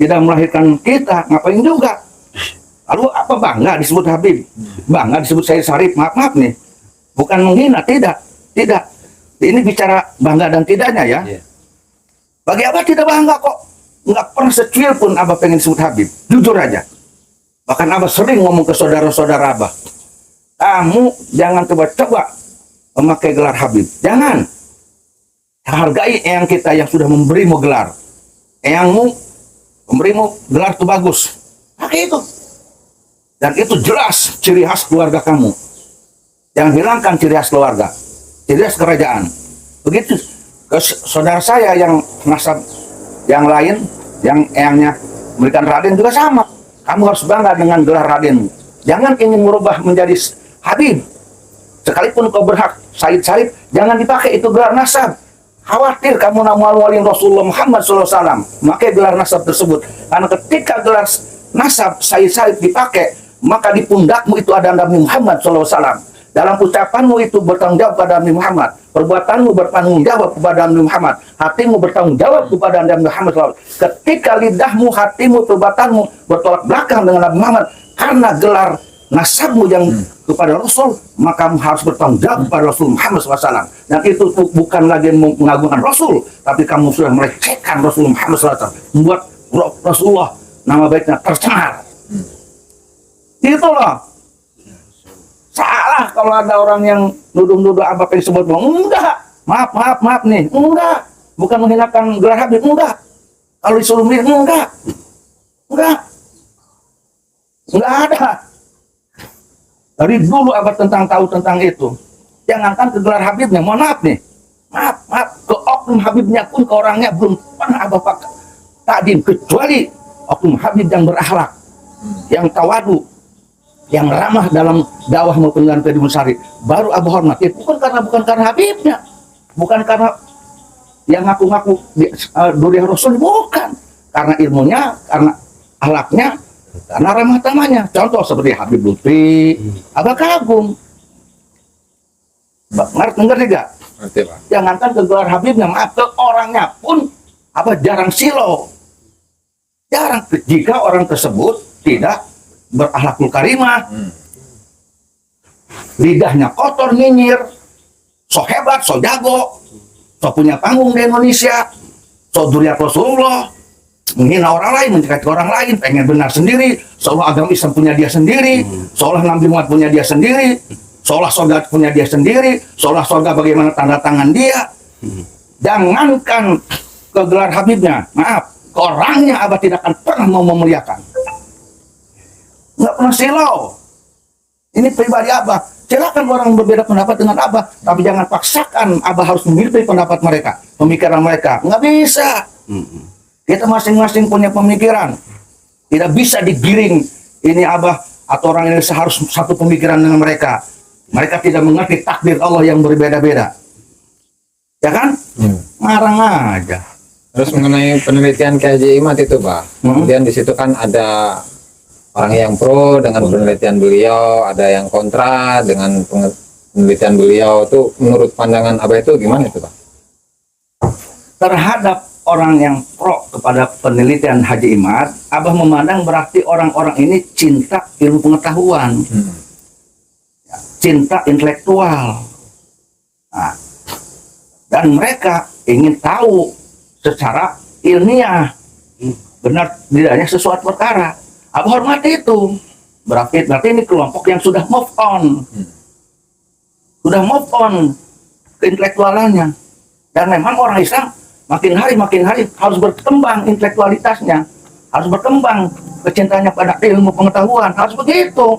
tidak melahirkan kita, ngapain juga? Lalu apa bangga disebut Habib? Bangga disebut Sayyid Syarif? Maaf nih, bukan menghina, tidak. Ini bicara bangga dan tidaknya ya. Bagi Abah tidak bangga kok. Nggak pernah secuil pun Abah pengen disebut Habib, jujur aja. Bahkan Abah sering ngomong ke saudara-saudara Abah, kamu jangan coba-coba memakai gelar Habib, jangan. Hargai eyang kita yang sudah memberimu gelar. Eyangmu memberimu gelar itu bagus, pakai itu. Dan itu jelas ciri khas keluarga kamu. Jangan hilangkan ciri khas keluarga, ciri khas kerajaan. Begitu ke saudara saya yang nasab yang lain, yang eyangnya memberikan Raden juga sama. Kamu harus bangga dengan gelar Raden. Jangan ingin merubah menjadi Habib. Sekalipun kau berhak Sayyid Syarif, jangan dipakai itu gelar nasab. khawatir kamu nak malu-maluin Rasulullah Muhammad SAW, maka gelar nasab tersebut. Karena ketika gelar nasab Sayyid dipakai, maka di pundakmu itu ada Nabi Muhammad SAW. Dalam ucapanmu itu bertanggung jawab kepada Nabi Muhammad, perbuatanmu bertanggung jawab kepada Nabi Muhammad, hatimu bertanggung jawab kepada Nabi Muhammad SAW. Ketika lidahmu, hatimu, perbuatanmu bertolak belakang dengan Nabi Muhammad karena gelar nasabmu yang kepada Rasul, maka kamu harus bertanggung jawab kepada Rasul Muhammad SAW. Dan itu bukan lagi mengagungkan Rasul, tapi kamu sudah melecehkan Rasul Muhammad SAW, membuat Rasulullah nama baiknya tercemar. Itulah. Salah kalau ada orang yang nuduh-nuduh apa yang disebut, enggak, maaf nih, enggak, bukan menghinakan gelar Habib, enggak. Kalau disuruh milih, enggak ada. Dari dulu abad tahu tentang itu. Jangankan ke gelar Habibnya, mohon maaf nih, maaf, ke oknum Habibnya pun, ke orangnya belum pernah Bapak takdim, kecuali oknum Habib yang berakhlak, yang tawadu, yang ramah dalam dakwah maupun dalam kehidupan syar'i, baru Abu hormat. Bukan karena Habibnya, bukan karena yang ngaku-ngaku durian Rasul, bukan. Karena ilmunya, karena akhlaknya, karena ramah tamahnya. Contoh seperti Habib Lutfi, Abah kagum. Ngerti gak? Ngerti, Pak. Jangankan ke gelar Habibnya, maaf, ke orangnya pun apa jarang silau. Jarang jika orang tersebut tidak berakhlakul karimah, lidahnya kotor, nyinyir, so hebat, so jago, so punya panggung di Indonesia, so duriat Rasulullah, menghina orang lain, mendekati orang lain, pengen benar sendiri, seolah agama Islam punya dia sendiri, seolah Nabi Muhammad punya dia sendiri, seolah surga punya dia sendiri, seolah surga bagaimana tanda tangan dia. Jangankan ke gelar Habibnya, maaf, ke orangnya Abah tidak akan pernah mau memuliakan. Nggak pernah silau. Ini pribadi Abah. Silakan orang berbeda pendapat dengan Abah, tapi jangan paksakan Abah harus memilih pendapat mereka, pemikiran mereka. Nggak bisa. Kita masing-masing punya pemikiran. Tidak bisa digiring. Ini Abah atau orang ini harus satu pemikiran dengan mereka. Mereka tidak mengerti takdir Allah yang berbeda-beda. Ya kan? Marang aja. Terus mengenai penelitian Kiai Imad itu, Pak. Kemudian di situ kan ada orang yang pro dengan penelitian beliau, ada yang kontra dengan penelitian beliau. Itu menurut pandangan Abah itu gimana itu, Pak? Terhadap orang yang pro kepada penelitian Haji Imad, Abah memandang berarti orang-orang ini cinta ilmu pengetahuan, cinta intelektual. Nah, dan mereka ingin tahu secara ilmiah benar tidaknya sesuatu perkara. Abah hormati itu. Berarti ini kelompok yang sudah move on. Sudah move on ke intelektualannya. Dan memang orang Islam makin hari harus berkembang intelektualitasnya. Harus berkembang kecintanya pada ilmu pengetahuan. Harus begitu.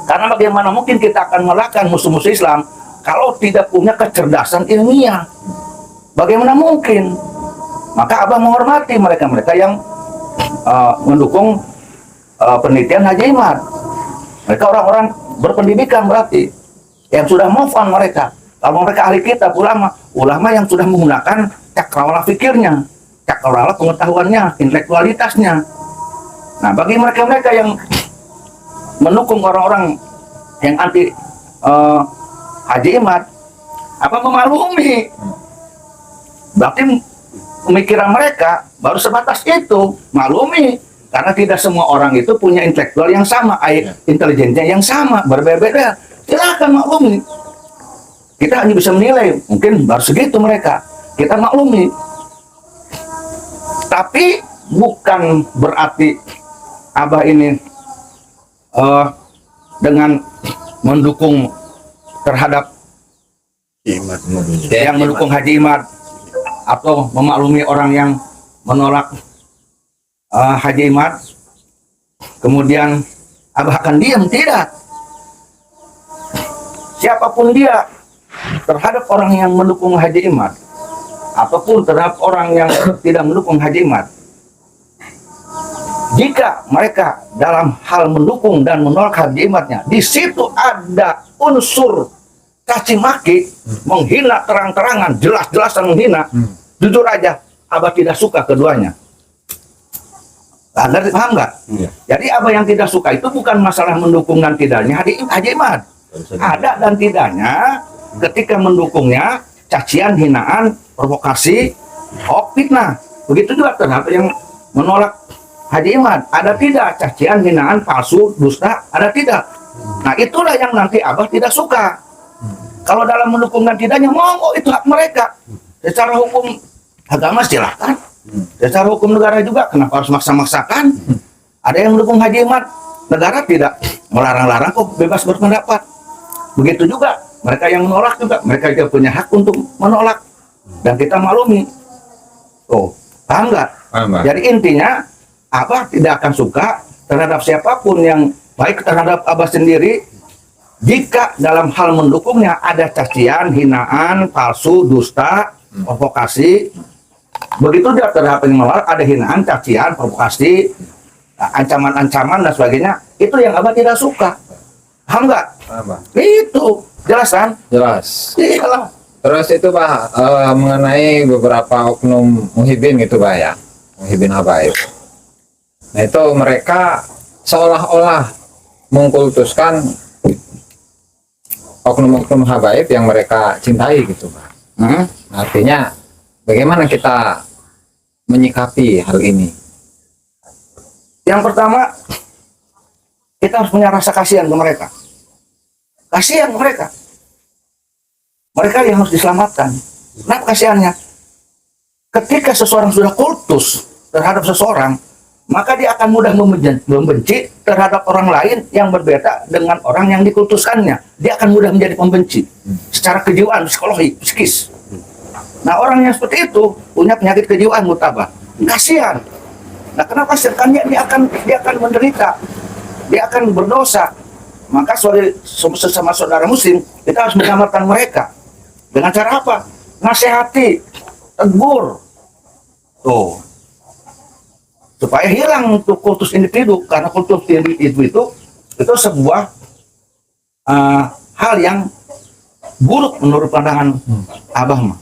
Karena bagaimana mungkin kita akan melakukan musuh-musuh Islam kalau tidak punya kecerdasan ilmiah. Bagaimana mungkin? Maka Abah menghormati mereka-mereka yang mendukung penelitian Haji Imad. Mereka orang-orang berpendidikan berarti yang sudah move on mereka. Kalau mereka ahli kitab, ulama yang sudah menggunakan cakrawala fikirnya, cakrawala pengetahuannya, intelektualitasnya. Nah, bagi mereka-mereka yang mendukung orang-orang yang anti Haji Imad, apa memaklumi? Berarti pemikiran mereka baru sebatas itu, maklumi. Karena tidak semua orang itu punya intelektual yang sama, intelijennya yang sama, berbeda-beda. Silakan maklumi. Kita hanya bisa menilai, mungkin baru segitu mereka. Kita maklumi. Tapi bukan berarti Abah ini dengan mendukung terhadap yang mendukung Haji Imad atau memaklumi orang yang menolak Haji Imad, kemudian Abah akan diam. Tidak. Siapapun dia terhadap orang yang mendukung Haji Imad ataupun terhadap orang yang tidak mendukung Haji Imad, jika mereka dalam hal mendukung dan menolak Haji Imadnya, di situ ada unsur caci maki, menghina terang-terangan, jelas-jelasan menghina. Jujur aja, Abah tidak suka keduanya. Anda paham nggak? Jadi Abah yang tidak suka itu bukan masalah mendukung dan tidaknya Haji Imad. Ada dan tidaknya ketika mendukungnya cacian, hinaan, provokasi, hoax, fitnah. Begitu juga terhadap yang menolak Haji Imad. Ada tidak cacian, hinaan, palsu, dusta? Ada tidak? Nah itulah yang nanti Abah tidak suka. Kalau dalam mendukung dan tidaknya, monggo itu hak mereka. Secara hukum agama silahkan. Secara hukum negara juga, kenapa harus maksa-maksakan? Ada yang mendukung Haji Imad, negara tidak melarang-larang kok, bebas berpendapat. Begitu juga mereka yang menolak juga, mereka juga punya hak untuk menolak. Dan kita maklumi. Oh, paham nggak? Paham, Pak. Jadi intinya, Abah tidak akan suka terhadap siapapun yang baik terhadap Abah sendiri, jika dalam hal mendukungnya ada cacian, hinaan, palsu, dusta, provokasi. Begitu juga terhadap yang menolak ada hinaan, cacian, provokasi, ancaman-ancaman dan sebagainya. Itu yang Abah tidak suka. Paham nggak? Paham, Pak. Itu jelas kan? Jelas. Iyalah. Terus itu Pak, mengenai beberapa oknum muhibin gitu Pak ya, muhibin habaib. Nah itu mereka seolah-olah mengkultuskan oknum-oknum habaib yang mereka cintai gitu Pak. Artinya bagaimana kita menyikapi hal ini? Yang pertama, kita harus punya rasa kasihan ke mereka. Kasihan ke mereka. Mereka yang harus diselamatkan. Kenapa kasihannya? Ketika seseorang sudah kultus terhadap seseorang, maka dia akan mudah membenci terhadap orang lain yang berbeda dengan orang yang dikultuskannya. Dia akan mudah menjadi pembenci secara kejiwaan, psikologi, psikis. Nah, orang yang seperti itu punya penyakit kejiwaan mutabah. Kasihan. Nah, kenapa kasihan? Dia akan menderita. Dia akan berdosa. Maka sebagai sesama saudara muslim, kita harus menyelamatkan mereka. Dengan cara apa? Nasihati, tegur. Tuh. Supaya hilang untuk kultus individu, karena kultus individu itu sebuah hal yang buruk menurut pandangan Abah mah.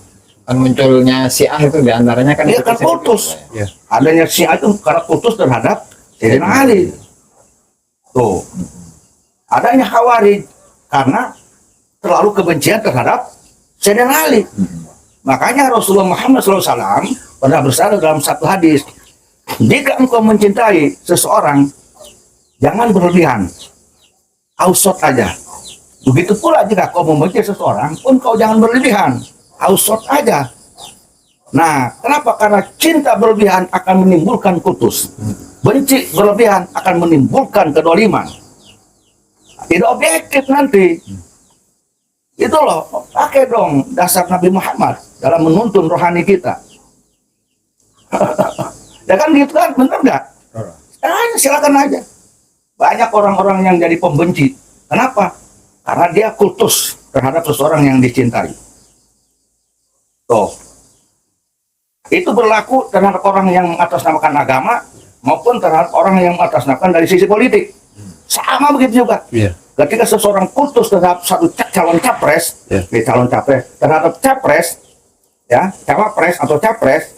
Kan munculnya Syiah itu diantaranya kan Dia itu kan kultus. Adanya Syiah itu karena kultus terhadap Sayyidina Ali. Tuh. Adanya Khawarij karena terlalu kebencian terhadap Sayyidina Ali. Makanya Rasulullah Muhammad SAW pernah bersabda dalam satu hadis, jika engkau mencintai seseorang, jangan berlebihan, ausot aja. Begitu pula jika kau membenci seseorang pun kau jangan berlebihan, ausot aja. Nah, kenapa? Karena cinta berlebihan akan menimbulkan kultus. Benci berlebihan akan menimbulkan kedoliman. Tidak objektif nanti. Itu loh, pakai dong dasar Nabi Muhammad dalam menuntun rohani kita. Ya kan gitu kan, bener nggak? Silakan aja. Banyak orang-orang yang jadi pembenci. Kenapa? Karena dia kultus terhadap seseorang yang dicintai. Tuh. Itu berlaku terhadap orang yang mengatasnamakan agama maupun terhadap orang yang mengatasnamakan dari sisi politik. Sama begitu juga. Ketika seseorang kultus terhadap satu calon capres, terhadap capres, ya, cawapres atau capres,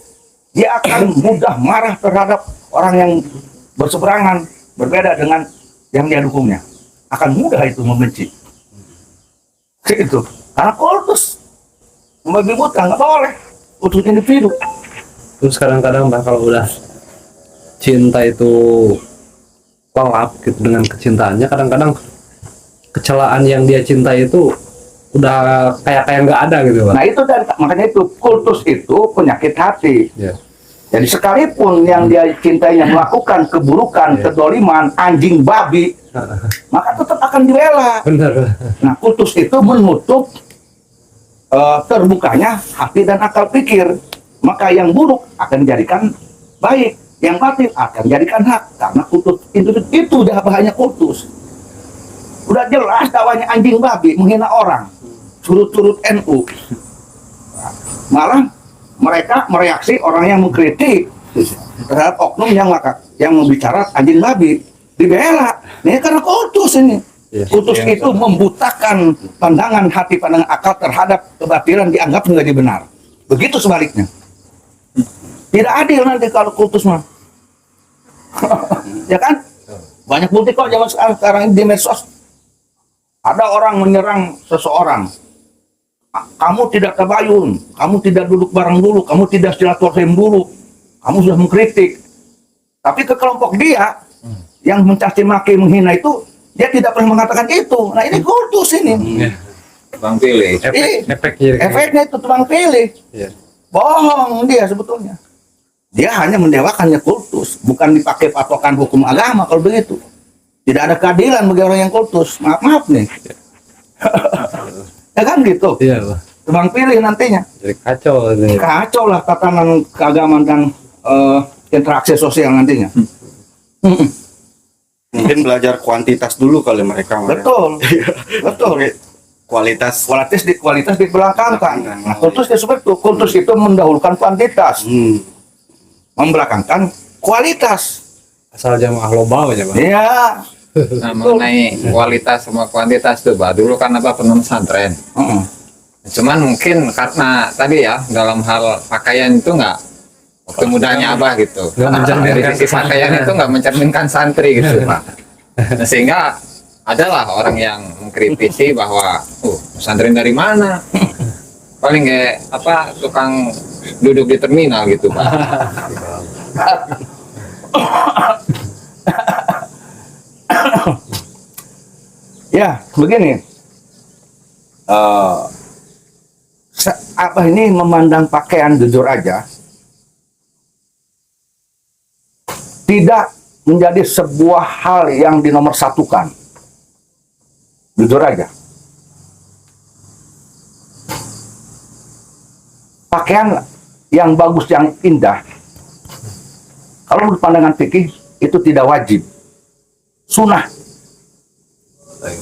dia akan mudah marah terhadap orang yang berseberangan, berbeda dengan yang dia dukungnya. Akan mudah itu membenci. Itu. Karena kultus. Membagi buta, nggak boleh. Kultus individu. Terus kadang-kadang Mbak kalau udah cinta itu kolap gitu dengan kecintaannya, kadang-kadang kecelaan yang dia cintai itu udah kayak nggak ada gitu Pak. Nah itu dan makanya itu kultus itu penyakit hati. Jadi sekalipun yang dia cintainya melakukan keburukan, kedoliman, anjing babi, maka tetap akan dibela. Benar. Nah kultus itu menutup terbukanya hati dan akal pikir. Maka yang buruk akan dijadikan baik, yang batil akan dijadikan hak. Karena kultus itu udah bahaya kultus. Udah jelas dakwanya anjing babi, menghina orang, surut-surut NU. Malah mereka mereaksi orang yang mengkritik terhadap oknum yang bicara anjing babi, dibela. Ini karena kultus ini. Kultus itu membutakan pandangan hati, pandangan akal terhadap kebatilan, dianggap menjadi benar. Begitu sebaliknya. Tidak adil nanti kalau kultus mah. Ya kan? Banyak bukti kok zaman sekarang ini di medsos. Ada orang menyerang seseorang. Kamu tidak tabayun, kamu tidak duduk bareng dulu, kamu tidak silaturahim dulu, kamu sudah mengkritik. Tapi ke kelompok dia yang mencaci maki, menghina itu, dia tidak pernah mengatakan itu. Nah ini kultus ini. Bang pilih. Efeknya itu tebang pilih. Iya. Bohong dia sebetulnya. Dia hanya mendewakannya kultus, bukan dipakai patokan hukum agama kalau begitu. Tidak ada keadilan bagi orang yang kultus. Maaf nih. Ya kan gitu. Iya, Pak. Tebang pilih nantinya. Jadi kacau ini. Kacau lah tatanan keagamaan dan interaksi sosial nantinya. Mungkin belajar kuantitas dulu kali mereka. Betul. Betul. Kualitas. Kualitas dibelakangkan. Nah, kultus itu seperti itu. Kultus itu mendahulukan kuantitas, membelakangkan kualitas. Asal jamaah loba aja, Pak. Iya. Nah, mengenai kualitas sama kuantitas tuh, Pak. Dulu kan apa pernah pesantren. Cuman mungkin karena tadi ya dalam hal pakaian itu nggak waktu mudanya Abah gitu. Dari sisi pakaian itu nggak mencerminkan santri gitu, Pak. Nah, sehingga adalah orang yang mengkritisi bahwa, pesantren dari mana? Paling kayak apa tukang duduk di terminal gitu, Pak. Ya, begini. Abah ini memandang pakaian jujur aja tidak menjadi sebuah hal yang dinomorsatukan. Jujur aja. Pakaian yang bagus, yang indah, kalau menurut pandangan fikih itu tidak wajib, sunnah.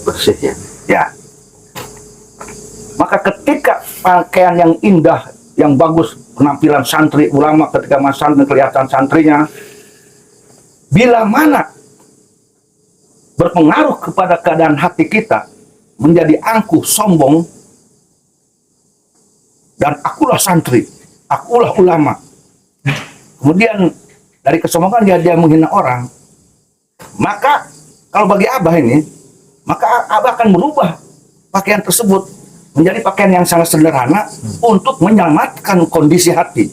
Bersih ya. Ya. Maka ketika pakaian yang indah, yang bagus, penampilan santri ulama ketika masa kelihatan santrinya, bila mana berpengaruh kepada keadaan hati kita menjadi angkuh, sombong, dan akulah santri, akulah ulama. Kemudian dari kesombongan dia menghina orang. Maka kalau bagi Abah ini, maka Abah akan merubah pakaian tersebut menjadi pakaian yang sangat sederhana untuk menyelamatkan kondisi hati.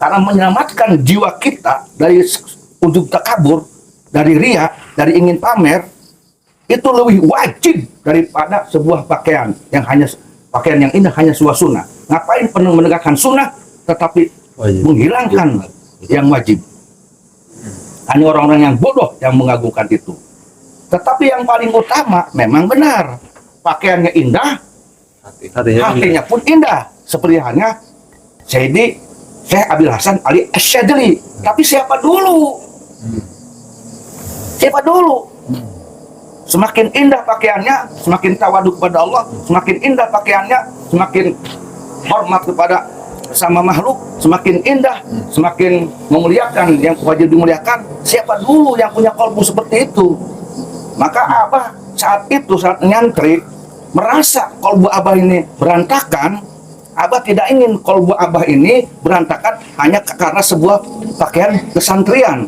Karena menyelamatkan jiwa kita dari ujub takabur, dari riya, dari ingin pamer, itu lebih wajib daripada sebuah pakaian yang hanya pakaian yang indah, hanya sebuah sunnah. Ngapain penuh menegakkan sunnah tetapi menghilangkan yang wajib? Hanya orang-orang yang bodoh yang mengagungkan itu. Tetapi yang paling utama memang benar, pakaiannya indah, hatinya pun indah. Seperti halnya Syekh Abil Hasan Ali Asyadili. Tapi siapa dulu? Siapa dulu? Semakin indah pakaiannya, semakin tawadu kepada Allah, semakin indah pakaiannya, semakin hormat kepada sama makhluk, semakin indah, semakin memuliakan yang wajib dimuliakan. Siapa dulu yang punya kolbu seperti itu? Maka Abah saat itu, saat nyantri, merasa kolbu Abah ini berantakan. Abah tidak ingin kolbu Abah ini berantakan hanya karena sebuah pakaian kesantrian.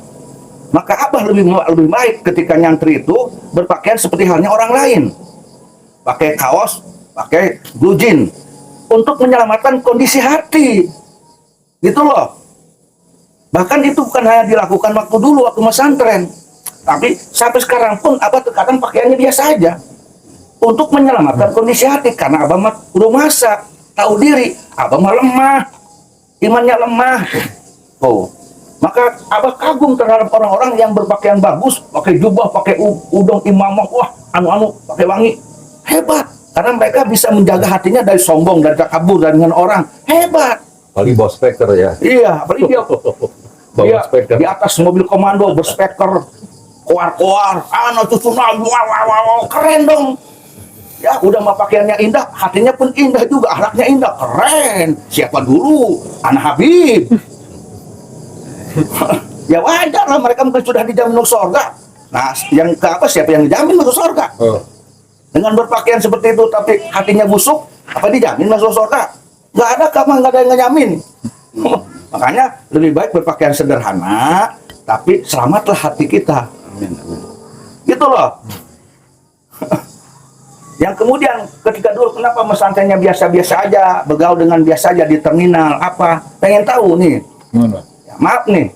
Maka Abah lebih baik ketika nyantri itu berpakaian seperti halnya orang lain. Pakai kaos, pakai blue jean. Untuk menyelamatkan kondisi hati. Gitu loh. Bahkan itu bukan hanya dilakukan waktu dulu, waktu pesantren. Tapi sampai sekarang pun Abah terkadang pakaiannya biasa aja. Untuk menyelamatkan kondisi hati. Karena Abah udah masak, tahu diri. Abah mah lemah. Imannya lemah. Oh. Maka Abah kagum terhadap orang-orang yang berpakaian bagus, pakai jubah, pakai udong imamah, wah, pakai wangi. Hebat. Karena mereka bisa menjaga hatinya dari sombong, dari takabur, dari dengan orang. Hebat. Apalagi bawa speaker ya. Iya, apalagi dia Bawa speaker. di atas mobil komando berspeker, koar-koar, keren dong. Ya, udah mah pakaiannya indah, hatinya pun indah juga, akhlaknya indah, keren. Siapa dulu? Anak Habib. Ya wajar lah, mereka mungkin sudah dijamin surga. Nah, yang ke apa siapa yang dijamin masuk surga? Oh. Dengan berpakaian seperti itu tapi hatinya busuk, apa dijamin masuk surga? Nggak ada, nggak ada yang ngejamin. Makanya lebih baik berpakaian sederhana, tapi selamatlah hati kita. Gitu loh. Yang kemudian ketika dulu kenapa pesantrennya biasa-biasa aja, bergaul dengan biasa aja di terminal, apa? Pengen tahu nih. Gimana? Ya, maaf nih.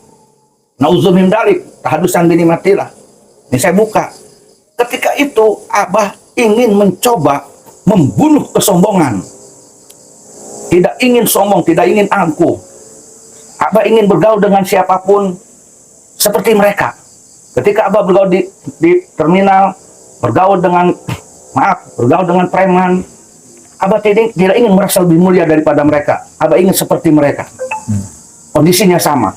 Nauzumin dalik, tahadusan bini matilah. Ini saya buka. Ketika itu Abah ingin mencoba membunuh kesombongan. Tidak ingin sombong, tidak ingin angkuh. Abah ingin bergaul dengan siapapun seperti mereka. Ketika Abah bergaul di terminal, bergaul dengan bergaul dengan preman, Abah tidak ingin merasa lebih mulia daripada mereka. Abah ingin seperti mereka. Kondisinya sama.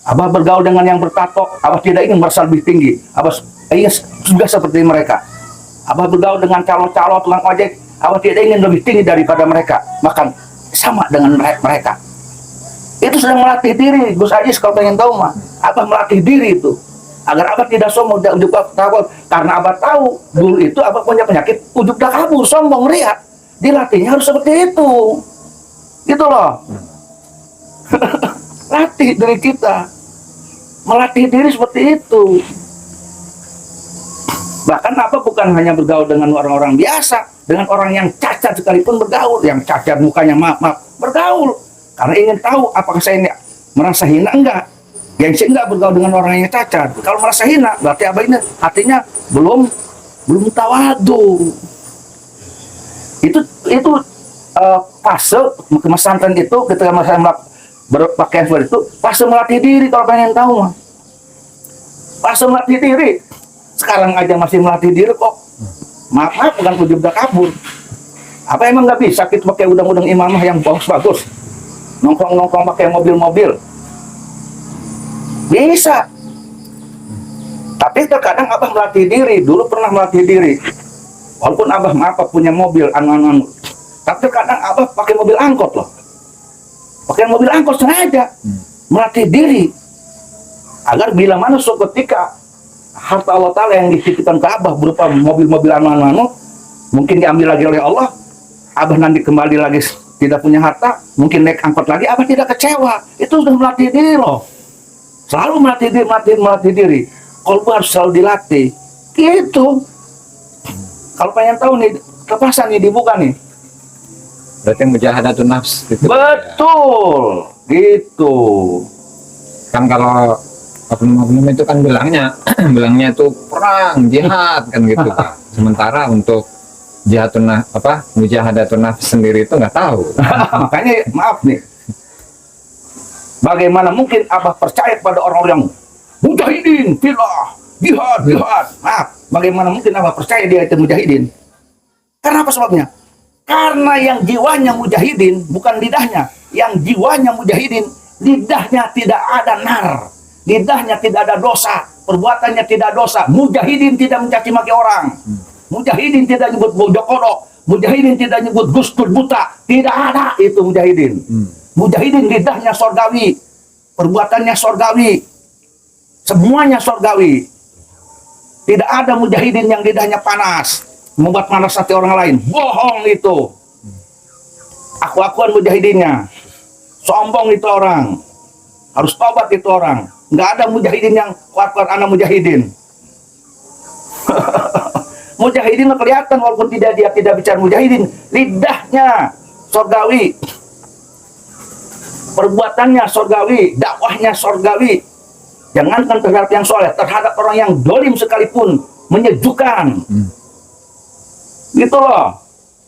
Abah bergaul dengan yang bertato, Abah tidak ingin merasa lebih tinggi. Abah ingin juga seperti mereka. Abah bergaul dengan calon-calon tukang ojek, Abah tidak ingin lebih tinggi daripada mereka. Bahkan sama dengan mereka. Itu sedang melatih diri. Gus Ajis kalau pengen tahu mah, Abah melatih diri itu. Agar Abah tidak sombong, juga takut. Karena Abah tahu, dulu itu Abah punya penyakit ujub takabur, sombong, riak. Dilatihnya harus seperti itu. Gitu loh. Latih diri kita. Melatih diri seperti itu. Bahkan Abah bukan hanya bergaul dengan orang-orang biasa, dengan orang yang cacat sekalipun bergaul. Yang cacat mukanya maaf, bergaul. Karena ingin tahu apakah saya ini merasa hina enggak. Gengsi enggak bergaul dengan orang yang cacat. Kalau merasa hina, berarti Abah ini hatinya belum tawadu. Itu fase pesantren itu ketika saya berpakaian seperti itu, fase melatih diri kalau pengen tahu mah. Fase melatih diri. Sekarang aja masih melatih diri kok. Maaf, bukan ujub kabur. Apa emang nggak bisa kita pakai udang-udang imamah yang bagus-bagus? Nongkrong-nongkrong pakai mobil-mobil? Bisa. Tapi terkadang Abah melatih diri. Dulu pernah melatih diri. Walaupun Abah punya mobil, anu-anu. Tapi terkadang Abah pakai mobil angkot loh. Pakai mobil angkot sengaja melatih diri agar bila mana suatu ketika harta Allah Ta'ala yang dititipkan ke Abah berupa mobil-mobil anu mungkin diambil lagi oleh Allah, Abah nanti kembali lagi tidak punya harta, mungkin naik angkot lagi, Abah tidak kecewa. Itu sudah melatih diri loh. Selalu melatih diri. Kolbu harus selalu dilatih. Gitu. Kalau pengen tahu nih, kepasan nih dibuka nih. Berarti mujahadatun nafs gitu. Betul, gitu. Kan kalau oknum-oknum itu kan bilangnya itu perang, jihad kan gitu Pak. Sementara untuk mujahadatun nafs sendiri itu nggak tahu. Makanya maaf nih. Bagaimana mungkin Abah percaya pada orang-orang mujahidin, filah, jihad. Maaf, bagaimana mungkin Abah percaya dia itu mujahidin? Karena apa sebabnya? Karena yang jiwanya mujahidin bukan lidahnya. Yang jiwanya mujahidin, lidahnya tidak ada nar. Lidahnya tidak ada dosa. Perbuatannya tidak dosa. Mujahidin tidak mencaci maki orang. Mujahidin tidak nyebut bojok kodok. Mujahidin tidak nyebut gustur buta. Tidak ada itu mujahidin. Mujahidin lidahnya sorgawi. Perbuatannya sorgawi. Semuanya sorgawi. Tidak ada mujahidin yang lidahnya panas. Membuat panas hati orang lain. Bohong itu. Aku-akuan mujahidinnya. Sombong itu orang. Harus tobat itu orang. Nggak ada mujahidin yang kuat-kuat anak mujahidin. Mujahidin kelihatan walaupun dia tidak bicara mujahidin. Lidahnya sorgawi. Perbuatannya sorgawi. Dakwahnya sorgawi. Jangankan terhadap yang soleh. Terhadap orang yang dolim sekalipun. Menyejukkan. Gitu loh.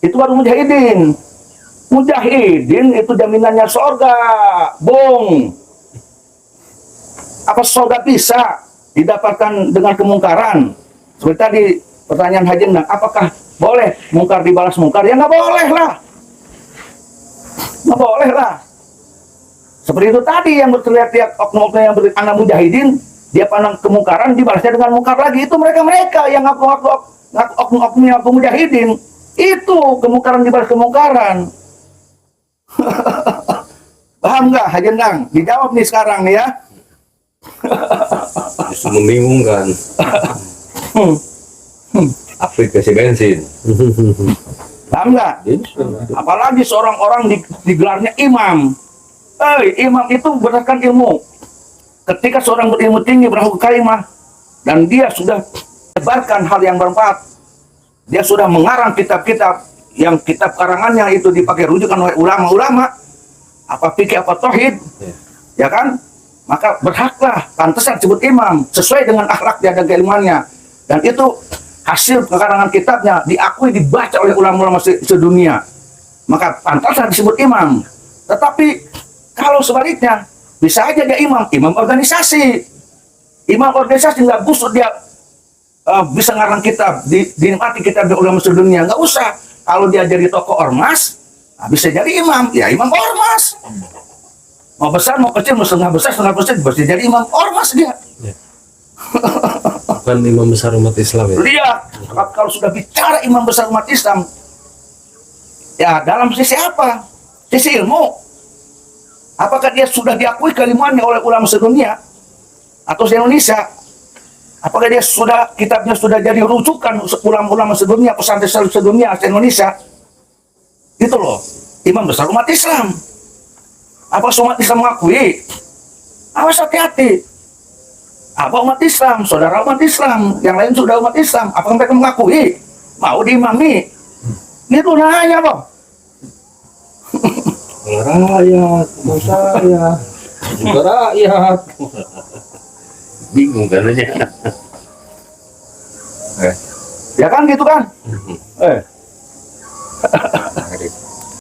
Itu baru mujahidin. Mujahidin itu jaminannya surga. Bung. Apa surga bisa didapatkan dengan kemungkaran? Seperti tadi pertanyaan Haji Endang, apakah boleh mungkar dibalas mungkar? Ya nggak boleh lah. Nggak boleh lah. Seperti itu tadi yang berteriak-teriak oknum-oknum yang beranak mujahidin, dia pandang kemungkaran dibalasnya dengan mungkar lagi. Itu mereka-mereka yang oknum-oknum yang mujahidin. Itu kemungkaran dibalas kemungkaran. Paham nggak Haji Endang? Dijawab nih sekarang nih ya. Justru membingungkan. aplikasi bensin. Paham nggak? Apalagi seorang orang digelarnya imam. Imam itu berdasarkan ilmu. Ketika seorang berilmu tinggi berhubung kalimah dan dia sudah menyebarkan hal yang bermanfaat, dia sudah mengarang kitab-kitab yang kitab karangannya itu dipakai rujukan oleh ulama-ulama, apa fikih apa tauhid, ya kan? Maka berhaklah pantesan disebut imam sesuai dengan akhlaknya dan keilmuannya, dan itu hasil karangan kitabnya diakui dibaca oleh ulama-ulama sedunia, maka pantasan disebut imam. Tetapi kalau sebaliknya bisa aja dia imam organisasi, nggak busuk dia bisa ngarang kitab, dinikmati kitab di ulama sedunia, nggak usah. Kalau dia jadi tokoh ormas, bisa jadi imam, ya imam ormas. Mau besar, mau kecil, mau setengah besar, bisa jadi imam ormas dia. Bukan imam besar umat Islam ya. Lihat, kalau sudah bicara imam besar umat Islam, ya dalam sisi apa? Sisi ilmu. Apakah dia sudah diakui keilmuannya oleh ulama sedunia atau di Indonesia? Apakah dia kitabnya sudah jadi rujukan ulama-ulama sedunia, pesantren sedunia di Indonesia? Itu loh, imam besar umat Islam. Apa umat Islam mengakui? Awas hati-hati. Apa umat Islam, saudara umat Islam, yang lain sudah umat Islam, apakah mereka mengakui? Mau diimami? Itu nanya loh. Rakyat, mau saya, juga rakyat. Bingung kan aja. Ya kan gitu kan?